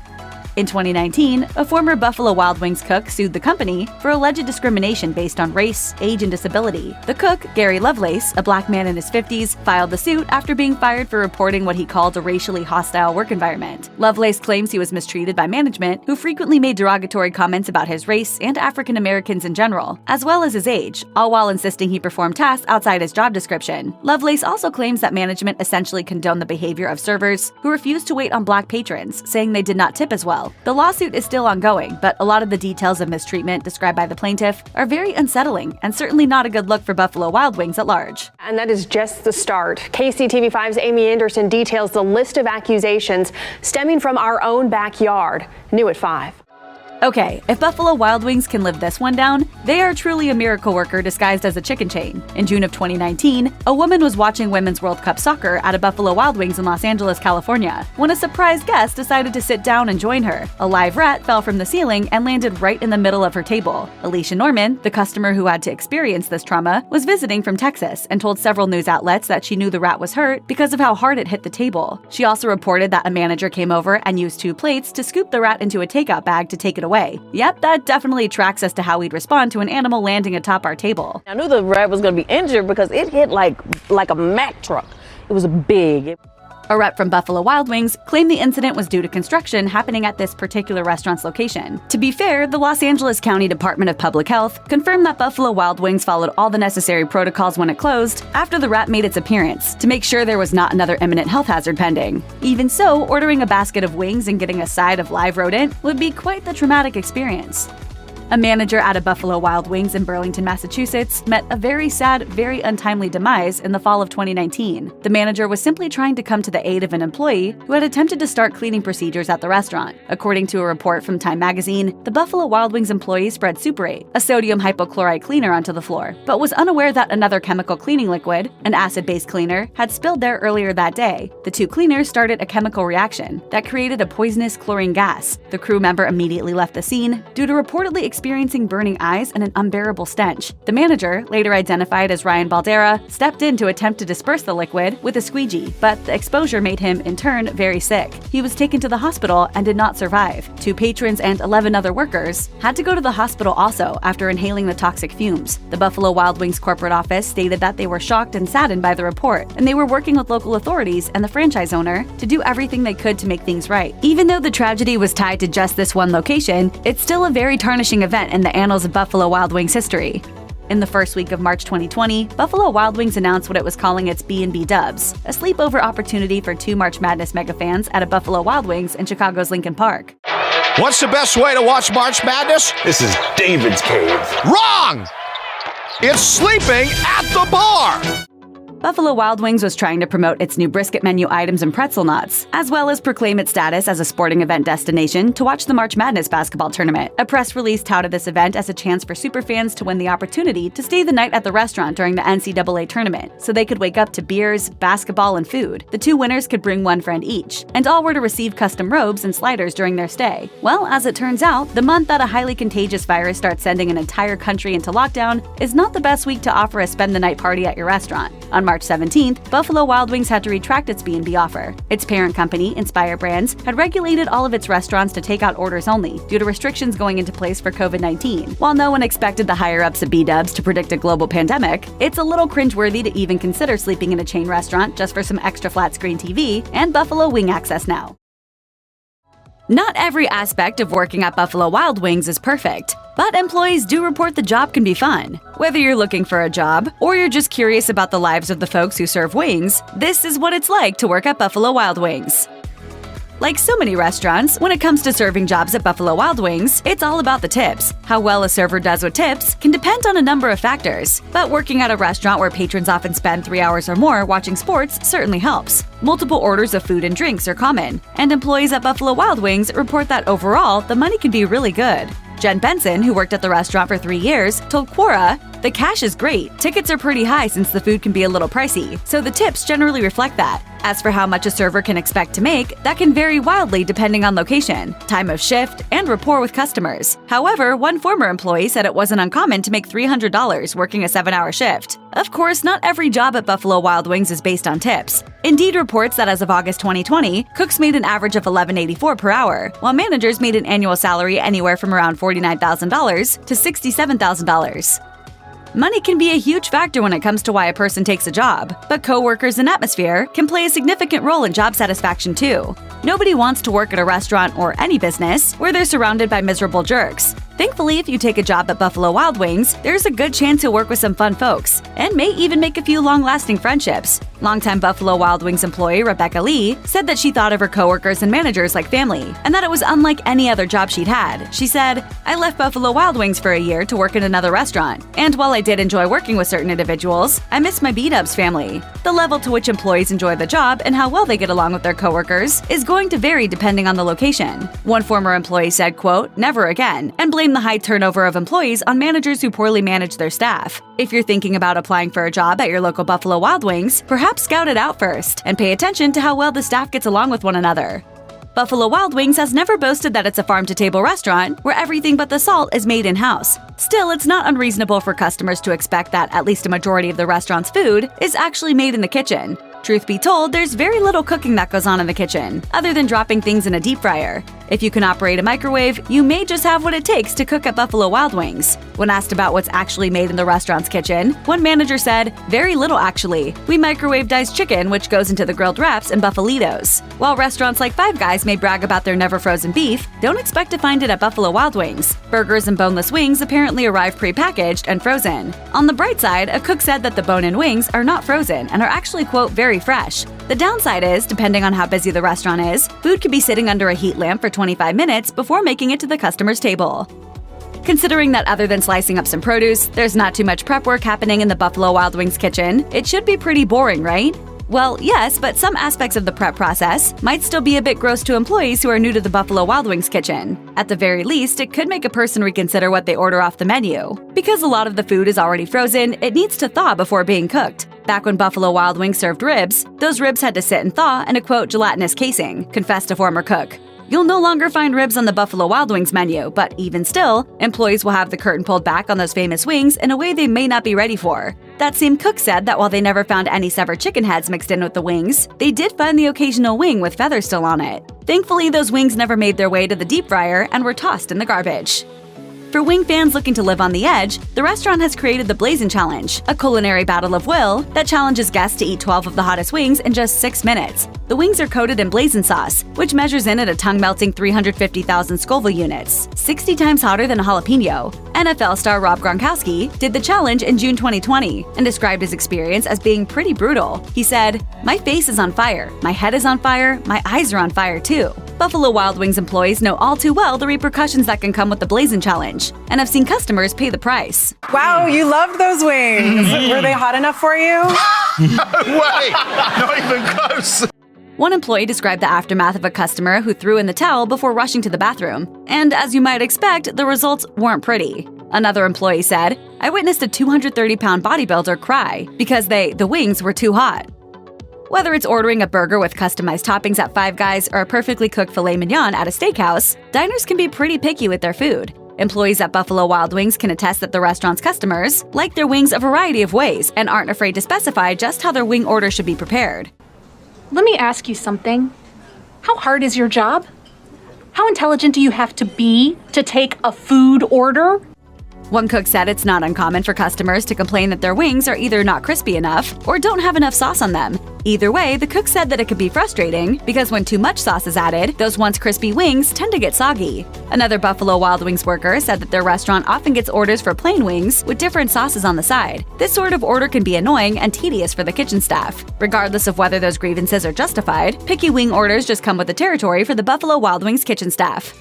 In 2019, a former Buffalo Wild Wings cook sued the company for alleged discrimination based on race, age, and disability. The cook, Gary Lovelace, a black man in his 50s, filed the suit after being fired for reporting what he called a racially hostile work environment. Lovelace claims he was mistreated by management, who frequently made derogatory comments about his race and African Americans in general, as well as his age, all while insisting he perform tasks outside his job description. Lovelace also claims that management essentially condoned the behavior of servers who refused to wait on black patrons, saying they did not tip as well. The lawsuit is still ongoing, but a lot of the details of mistreatment described by the plaintiff are very unsettling and certainly not a good look for Buffalo Wild Wings at large. And that is just the start. KCTV5's Amy Anderson details the list of accusations stemming from our own backyard. New at 5. Okay, if Buffalo Wild Wings can live this one down, they are truly a miracle worker disguised as a chicken chain. In June of 2019, a woman was watching Women's World Cup soccer at a Buffalo Wild Wings in Los Angeles, California, when a surprise guest decided to sit down and join her. A live rat fell from the ceiling and landed right in the middle of her table. Alicia Norman, the customer who had to experience this trauma, was visiting from Texas and told several news outlets that she knew the rat was hurt because of how hard it hit the table. She also reported that a manager came over and used 2 plates to scoop the rat into a takeout bag to take it away. Yep, that definitely tracks us to how we'd respond to an animal landing atop our table. I knew the rat was going to be injured because it hit like a Mack truck. It was big. A rep from Buffalo Wild Wings claimed the incident was due to construction happening at this particular restaurant's location. To be fair, the Los Angeles County Department of Public Health confirmed that Buffalo Wild Wings followed all the necessary protocols when it closed after the rat made its appearance to make sure there was not another imminent health hazard pending. Even so, ordering a basket of wings and getting a side of live rodent would be quite the traumatic experience. A manager at a Buffalo Wild Wings in Burlington, Massachusetts, met a very sad, very untimely demise in the fall of 2019. The manager was simply trying to come to the aid of an employee who had attempted to start cleaning procedures at the restaurant. According to a report from Time magazine, the Buffalo Wild Wings employee spread Superate, a sodium hypochlorite cleaner, onto the floor, but was unaware that another chemical cleaning liquid, an acid-based cleaner, had spilled there earlier that day. The 2 cleaners started a chemical reaction that created a poisonous chlorine gas. The crew member immediately left the scene due to reportedly experiencing burning eyes and an unbearable stench. The manager, later identified as Ryan Baldera, stepped in to attempt to disperse the liquid with a squeegee, but the exposure made him, in turn, very sick. He was taken to the hospital and did not survive. 2 patrons and 11 other workers had to go to the hospital also after inhaling the toxic fumes. The Buffalo Wild Wings corporate office stated that they were shocked and saddened by the report, and they were working with local authorities and the franchise owner to do everything they could to make things right. Even though the tragedy was tied to just this one location, it's still a very tarnishing event in the annals of Buffalo Wild Wings history. In the first week of March 2020, Buffalo Wild Wings announced what it was calling its B&B Dubs, a sleepover opportunity for 2 March Madness mega fans at a Buffalo Wild Wings in Chicago's Lincoln Park. What's the best way to watch March Madness? This is David's cave. Wrong! It's sleeping at the bar! Buffalo Wild Wings was trying to promote its new brisket menu items and pretzel knots, as well as proclaim its status as a sporting event destination to watch the March Madness basketball tournament. A press release touted this event as a chance for superfans to win the opportunity to stay the night at the restaurant during the NCAA tournament, so they could wake up to beers, basketball, and food. The 2 winners could bring 1 friend each, and all were to receive custom robes and sliders during their stay. Well, as it turns out, the month that a highly contagious virus starts sending an entire country into lockdown is not the best week to offer a spend-the-night party at your restaurant. On March 17th, Buffalo Wild Wings had to retract its B&B offer. Its parent company, Inspire Brands, had regulated all of its restaurants to take out orders only due to restrictions going into place for COVID-19. While no one expected the higher-ups of B-Dubs to predict a global pandemic, it's a little cringeworthy to even consider sleeping in a chain restaurant just for some extra flat-screen TV and Buffalo Wing access now. Not every aspect of working at Buffalo Wild Wings is perfect, but employees do report the job can be fun. Whether you're looking for a job or you're just curious about the lives of the folks who serve wings, this is what it's like to work at Buffalo Wild Wings. Like so many restaurants, when it comes to serving jobs at Buffalo Wild Wings, it's all about the tips. How well a server does with tips can depend on a number of factors, but working at a restaurant where patrons often spend 3 hours or more watching sports certainly helps. Multiple orders of food and drinks are common, and employees at Buffalo Wild Wings report that overall, the money can be really good. Jen Benson, who worked at the restaurant for 3 years, told Quora, "The cash is great. Tickets are pretty high since the food can be a little pricey, so the tips generally reflect that. As for how much a server can expect to make, that can vary wildly depending on location, time of shift, and rapport with customers. However, one former employee said it wasn't uncommon to make $300 working a 7-hour shift. Of course, not every job at Buffalo Wild Wings is based on tips. Indeed reports that as of August 2020, cooks made an average of $11.84 per hour, while managers made an annual salary anywhere from around $49,000 to $67,000. Money can be a huge factor when it comes to why a person takes a job, but coworkers and atmosphere can play a significant role in job satisfaction too. Nobody wants to work at a restaurant or any business where they're surrounded by miserable jerks. Thankfully, if you take a job at Buffalo Wild Wings, there's a good chance you'll work with some fun folks, and may even make a few long-lasting friendships. Longtime Buffalo Wild Wings employee Rebecca Lee said that she thought of her coworkers and managers like family, and that it was unlike any other job she'd had. She said, "I left Buffalo Wild Wings for a year to work in another restaurant, and while I did enjoy working with certain individuals, I miss my B-Dubs family." The level to which employees enjoy the job and how well they get along with their coworkers is going to vary depending on the location. One former employee said, quote, "Never again," and blamed the high turnover of employees on managers who poorly manage their staff. If you're thinking about applying for a job at your local Buffalo Wild Wings, perhaps scout it out first and pay attention to how well the staff gets along with one another. Buffalo Wild Wings has never boasted that it's a farm-to-table restaurant where everything but the salt is made in-house. Still, it's not unreasonable for customers to expect that at least a majority of the restaurant's food is actually made in the kitchen. Truth be told, there's very little cooking that goes on in the kitchen, other than dropping things in a deep fryer. If you can operate a microwave, you may just have what it takes to cook at Buffalo Wild Wings. When asked about what's actually made in the restaurant's kitchen, one manager said, "Very little actually. We microwave diced chicken, which goes into the grilled wraps and buffalitos." While restaurants like Five Guys may brag about their never-frozen beef, don't expect to find it at Buffalo Wild Wings. Burgers and boneless wings apparently arrive pre-packaged and frozen. On the bright side, a cook said that the bone-in wings are not frozen and are actually, quote, "very fresh." The downside is, depending on how busy the restaurant is, food could be sitting under a heat lamp for 25 minutes before making it to the customer's table. Considering that other than slicing up some produce, there's not too much prep work happening in the Buffalo Wild Wings kitchen, it should be pretty boring, right? Well, yes, but some aspects of the prep process might still be a bit gross to employees who are new to the Buffalo Wild Wings kitchen. At the very least, it could make a person reconsider what they order off the menu. Because a lot of the food is already frozen, it needs to thaw before being cooked. Back when Buffalo Wild Wings served ribs, those ribs had to sit and thaw in a, quote, "gelatinous casing," confessed a former cook. You'll no longer find ribs on the Buffalo Wild Wings menu, but even still, employees will have the curtain pulled back on those famous wings in a way they may not be ready for. That same cook said that while they never found any severed chicken heads mixed in with the wings, they did find the occasional wing with feathers still on it. Thankfully, those wings never made their way to the deep fryer and were tossed in the garbage. For wing fans looking to live on the edge, the restaurant has created the Blazin' Challenge, a culinary battle of will that challenges guests to eat 12 of the hottest wings in just 6 minutes. The wings are coated in blazing sauce, which measures in at a tongue-melting 350,000 Scoville units, 60 times hotter than a jalapeno. NFL star Rob Gronkowski did the challenge in June 2020 and described his experience as being pretty brutal. He said, "My face is on fire, my head is on fire, my eyes are on fire too." Buffalo Wild Wings employees know all too well the repercussions that can come with the Blazin' Challenge, and have seen customers pay the price. Wow, you loved those wings. Were they hot enough for you? No way! Not even close! One employee described the aftermath of a customer who threw in the towel before rushing to the bathroom, and as you might expect, the results weren't pretty. Another employee said, "I witnessed a 230-pound bodybuilder cry because the wings were too hot." Whether it's ordering a burger with customized toppings at Five Guys or a perfectly cooked filet mignon at a steakhouse, diners can be pretty picky with their food. Employees at Buffalo Wild Wings can attest that the restaurant's customers like their wings a variety of ways and aren't afraid to specify just how their wing order should be prepared. Let me ask you something. How hard is your job? How intelligent do you have to be to take a food order? One cook said it's not uncommon for customers to complain that their wings are either not crispy enough or don't have enough sauce on them. Either way, the cook said that it could be frustrating because when too much sauce is added, those once crispy wings tend to get soggy. Another Buffalo Wild Wings worker said that their restaurant often gets orders for plain wings with different sauces on the side. This sort of order can be annoying and tedious for the kitchen staff. Regardless of whether those grievances are justified, picky wing orders just come with the territory for the Buffalo Wild Wings kitchen staff.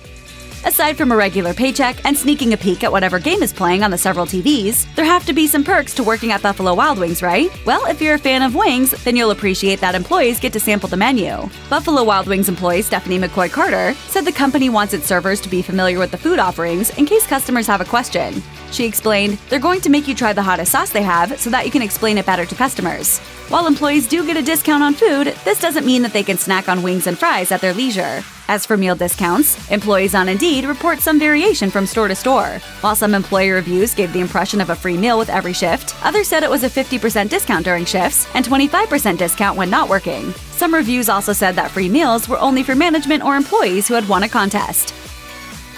Aside from a regular paycheck and sneaking a peek at whatever game is playing on the several TVs, there have to be some perks to working at Buffalo Wild Wings, right? Well, if you're a fan of wings, then you'll appreciate that employees get to sample the menu. Buffalo Wild Wings employee Stephanie McCoy-Carter said the company wants its servers to be familiar with the food offerings in case customers have a question. She explained, "They're going to make you try the hottest sauce they have so that you can explain it better to customers." While employees do get a discount on food, this doesn't mean that they can snack on wings and fries at their leisure. As for meal discounts, employees on Indeed report some variation from store to store. While some employee reviews gave the impression of a free meal with every shift, others said it was a 50% discount during shifts and 25% discount when not working. Some reviews also said that free meals were only for management or employees who had won a contest.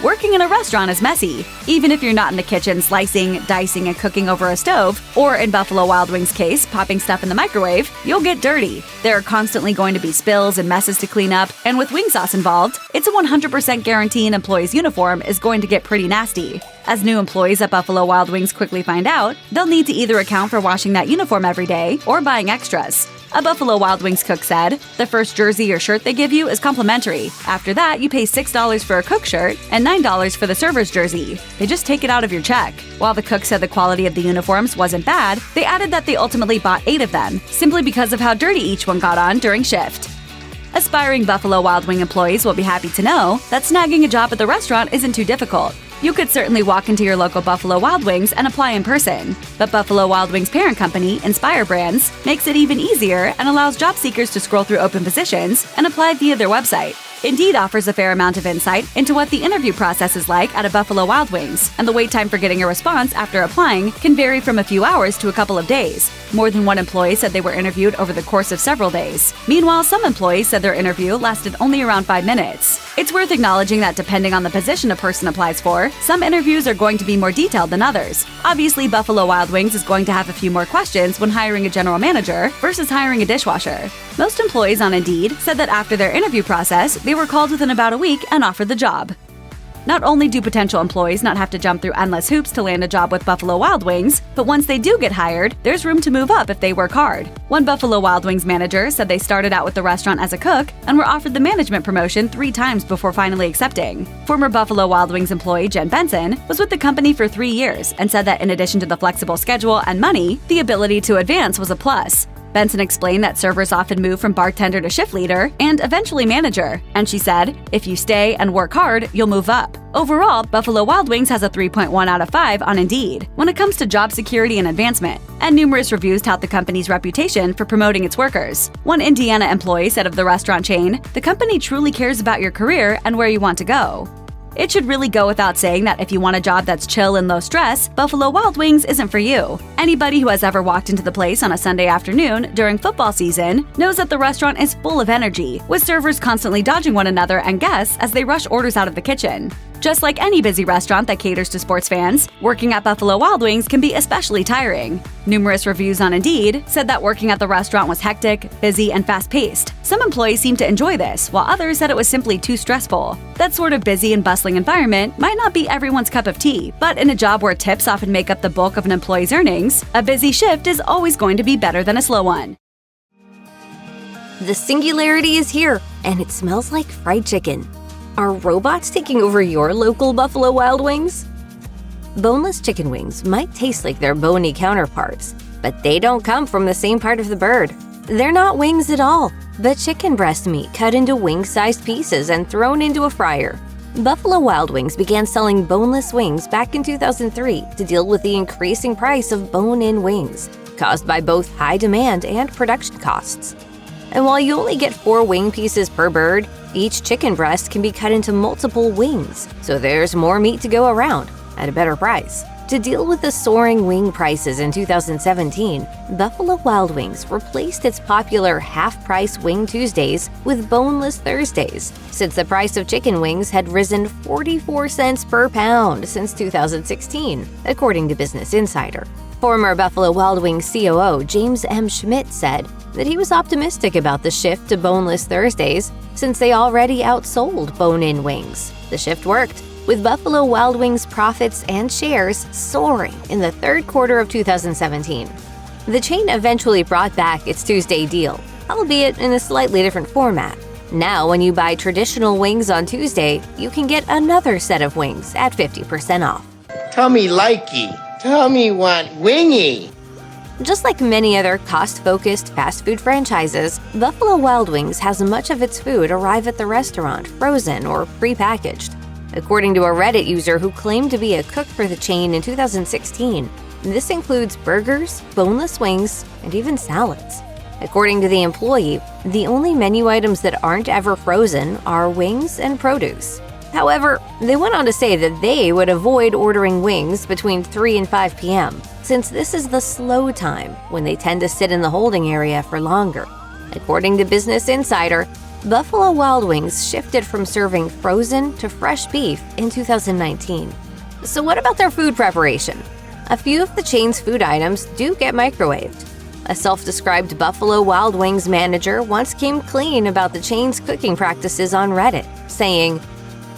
Working in a restaurant is messy. Even if you're not in the kitchen slicing, dicing, and cooking over a stove, or in Buffalo Wild Wings' case, popping stuff in the microwave, you'll get dirty. There are constantly going to be spills and messes to clean up, and with wing sauce involved, it's a 100% guarantee an employee's uniform is going to get pretty nasty. As new employees at Buffalo Wild Wings quickly find out, they'll need to either account for washing that uniform every day or buying extras. A Buffalo Wild Wings cook said, "The first jersey or shirt they give you is complimentary. After that, you pay $6 for a cook shirt and $9 for the server's jersey. They just take it out of your check." While the cook said the quality of the uniforms wasn't bad, they added that they ultimately bought 8 of them, simply because of how dirty each one got on during shift. Aspiring Buffalo Wild Wing employees will be happy to know that snagging a job at the restaurant isn't too difficult. You could certainly walk into your local Buffalo Wild Wings and apply in person, but Buffalo Wild Wings' parent company, Inspire Brands, makes it even easier and allows job seekers to scroll through open positions and apply via their website. Indeed offers a fair amount of insight into what the interview process is like at a Buffalo Wild Wings, and the wait time for getting a response after applying can vary from a few hours to a couple of days. More than one employee said they were interviewed over the course of several days. Meanwhile, some employees said their interview lasted only around 5 minutes. It's worth acknowledging that depending on the position a person applies for, some interviews are going to be more detailed than others. Obviously, Buffalo Wild Wings is going to have a few more questions when hiring a general manager versus hiring a dishwasher. Most employees on Indeed said that after their interview process, they were called within about a week and offered the job. Not only do potential employees not have to jump through endless hoops to land a job with Buffalo Wild Wings, but once they do get hired, there's room to move up if they work hard. One Buffalo Wild Wings manager said they started out with the restaurant as a cook and were offered the management promotion 3 times before finally accepting. Former Buffalo Wild Wings employee Jen Benson was with the company for 3 years and said that in addition to the flexible schedule and money, the ability to advance was a plus. Benson explained that servers often move from bartender to shift leader and eventually manager, and she said, "If you stay and work hard, you'll move up." Overall, Buffalo Wild Wings has a 3.1 out of 5 on Indeed when it comes to job security and advancement, and numerous reviews tout the company's reputation for promoting its workers. One Indiana employee said of the restaurant chain, "The company truly cares about your career and where you want to go." It should really go without saying that if you want a job that's chill and low stress, Buffalo Wild Wings isn't for you. Anybody who has ever walked into the place on a Sunday afternoon during football season knows that the restaurant is full of energy, with servers constantly dodging one another and guests as they rush orders out of the kitchen. Just like any busy restaurant that caters to sports fans, working at Buffalo Wild Wings can be especially tiring. Numerous reviews on Indeed said that working at the restaurant was hectic, busy, and fast-paced. Some employees seemed to enjoy this, while others said it was simply too stressful. That sort of busy and bustling environment might not be everyone's cup of tea, but in a job where tips often make up the bulk of an employee's earnings, a busy shift is always going to be better than a slow one. The singularity is here, and it smells like fried chicken. Are robots taking over your local Buffalo Wild Wings? Boneless chicken wings might taste like their bony counterparts, but they don't come from the same part of the bird. They're not wings at all, but chicken breast meat cut into wing-sized pieces and thrown into a fryer. Buffalo Wild Wings began selling boneless wings back in 2003 to deal with the increasing price of bone-in wings, caused by both high demand and production costs. And while you only get 4 wing pieces per bird, each chicken breast can be cut into multiple wings, so there's more meat to go around at a better price. To deal with the soaring wing prices in 2017, Buffalo Wild Wings replaced its popular half-price Wing Tuesdays with Boneless Thursdays, since the price of chicken wings had risen 44 cents per pound since 2016, according to Business Insider. Former Buffalo Wild Wings COO James M. Schmidt said that he was optimistic about the shift to Boneless Thursdays since they already outsold bone-in wings. The shift worked, with Buffalo Wild Wings profits and shares soaring in the third quarter of 2017. The chain eventually brought back its Tuesday deal, albeit in a slightly different format. Now, when you buy traditional wings on Tuesday, you can get another set of wings at 50% off. Tell me likey. Tell me want wingy. Just like many other cost-focused fast food franchises, Buffalo Wild Wings has much of its food arrive at the restaurant frozen or pre-packaged. According to a Reddit user who claimed to be a cook for the chain in 2016, this includes burgers, boneless wings, and even salads. According to the employee, the only menu items that aren't ever frozen are wings and produce. However, they went on to say that they would avoid ordering wings between 3 and 5 p.m., since this is the slow time when they tend to sit in the holding area for longer. According to Business Insider, Buffalo Wild Wings shifted from serving frozen to fresh beef in 2019. So what about their food preparation? A few of the chain's food items do get microwaved. A self-described Buffalo Wild Wings manager once came clean about the chain's cooking practices on Reddit, saying,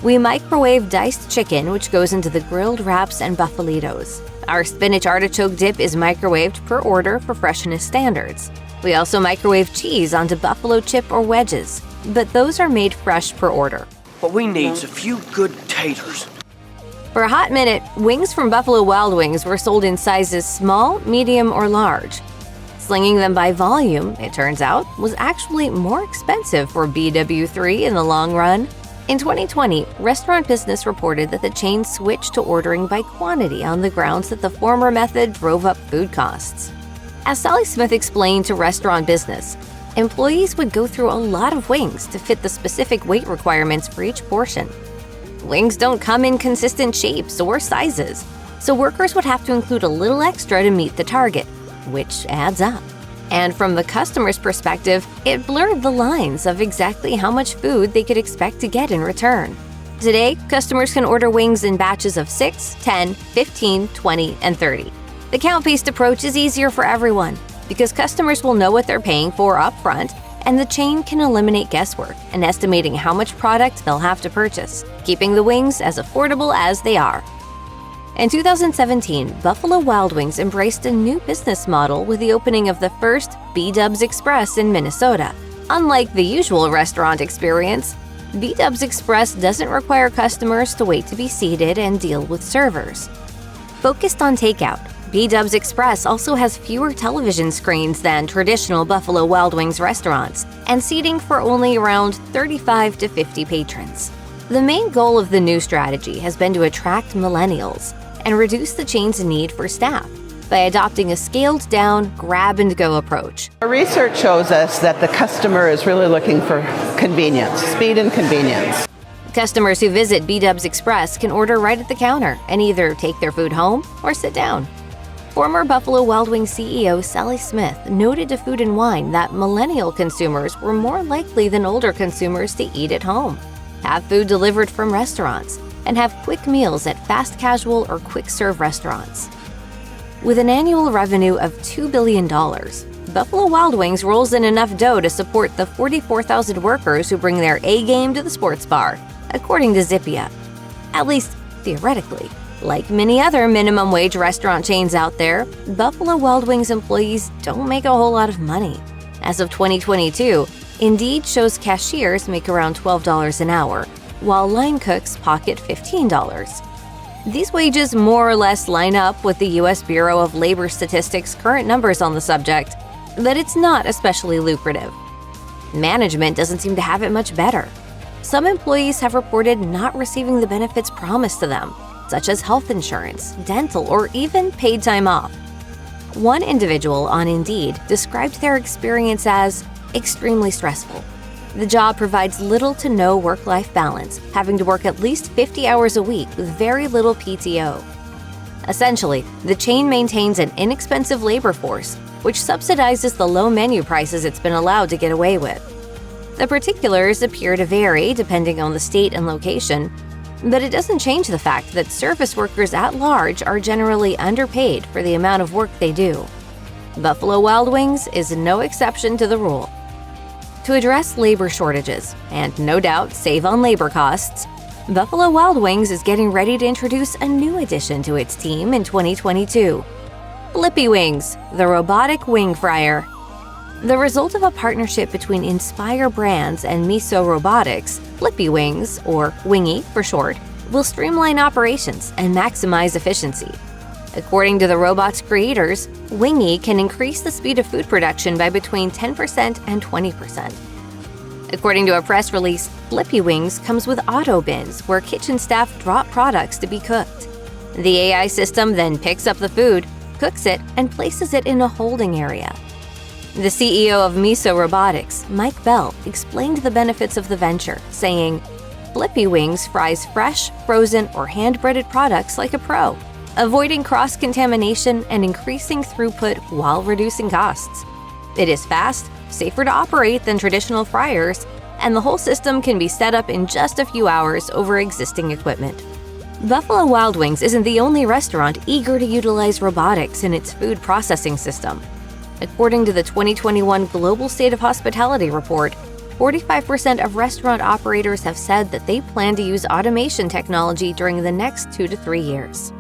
"We microwave diced chicken, which goes into the grilled wraps and buffalitos. Our spinach artichoke dip is microwaved per order for freshness standards. We also microwave cheese onto buffalo chip or wedges, but those are made fresh per order. What we need's a few good taters." For a hot minute, wings from Buffalo Wild Wings were sold in sizes small, medium, or large. Slinging them by volume, it turns out, was actually more expensive for BW3 in the long run. In 2020, Restaurant Business reported that the chain switched to ordering by quantity on the grounds that the former method drove up food costs. As Sally Smith explained to Restaurant Business, employees would go through a lot of wings to fit the specific weight requirements for each portion. Wings don't come in consistent shapes or sizes, so workers would have to include a little extra to meet the target, which adds up. And from the customer's perspective, it blurred the lines of exactly how much food they could expect to get in return. Today, customers can order wings in batches of 6, 10, 15, 20, and 30. The count-based approach is easier for everyone because customers will know what they're paying for upfront, and the chain can eliminate guesswork in estimating how much product they'll have to purchase, keeping the wings as affordable as they are. In 2017, Buffalo Wild Wings embraced a new business model with the opening of the first B-Dubs Express in Minnesota. Unlike the usual restaurant experience, B-Dubs Express doesn't require customers to wait to be seated and deal with servers. Focused on takeout, B-Dubs Express also has fewer television screens than traditional Buffalo Wild Wings restaurants and seating for only around 35 to 50 patrons. The main goal of the new strategy has been to attract millennials and reduce the chain's need for staff by adopting a scaled-down, grab-and-go approach. Our research shows us that the customer is really looking for convenience, speed and convenience. Customers who visit B-Dubs Express can order right at the counter and either take their food home or sit down. Former Buffalo Wild Wings CEO Sally Smith noted to Food and Wine that millennial consumers were more likely than older consumers to eat at home, have food delivered from restaurants, and have quick meals at fast casual or quick-serve restaurants. With an annual revenue of $2 billion, Buffalo Wild Wings rolls in enough dough to support the 44,000 workers who bring their A-game to the sports bar, according to Zippia. At least, theoretically. Like many other minimum wage restaurant chains out there, Buffalo Wild Wings employees don't make a whole lot of money. As of 2022, Indeed shows cashiers make around $12 an hour, while line cooks pocket $15. These wages more or less line up with the U.S. Bureau of Labor Statistics' current numbers on the subject, but it's not especially lucrative. Management doesn't seem to have it much better. Some employees have reported not receiving the benefits promised to them, such as health insurance, dental, or even paid time off. One individual on Indeed described their experience as extremely stressful. The job provides little to no work-life balance, having to work at least 50 hours a week with very little PTO. Essentially, the chain maintains an inexpensive labor force, which subsidizes the low menu prices it's been allowed to get away with. The particulars appear to vary depending on the state and location, but it doesn't change the fact that service workers at large are generally underpaid for the amount of work they do. Buffalo Wild Wings is no exception to the rule. To address labor shortages, and no doubt save on labor costs, Buffalo Wild Wings is getting ready to introduce a new addition to its team in 2022. Flippy Wings, the robotic wing fryer. The result of a partnership between Inspire Brands and Miso Robotics, Flippy Wings, or Wingy for short, will streamline operations and maximize efficiency. According to the robot's creators, Wingy can increase the speed of food production by between 10% and 20%. According to a press release, Flippy Wings comes with auto bins where kitchen staff drop products to be cooked. The AI system then picks up the food, cooks it, and places it in a holding area. The CEO of Miso Robotics, Mike Bell, explained the benefits of the venture, saying, "Flippy Wings fries fresh, frozen, or hand-breaded products like a pro, avoiding cross-contamination and increasing throughput while reducing costs. It is fast, safer to operate than traditional fryers, and the whole system can be set up in just a few hours over existing equipment." Buffalo Wild Wings isn't the only restaurant eager to utilize robotics in its food processing system. According to the 2021 Global State of Hospitality report, 45% of restaurant operators have said that they plan to use automation technology during the next 2 to 3 years.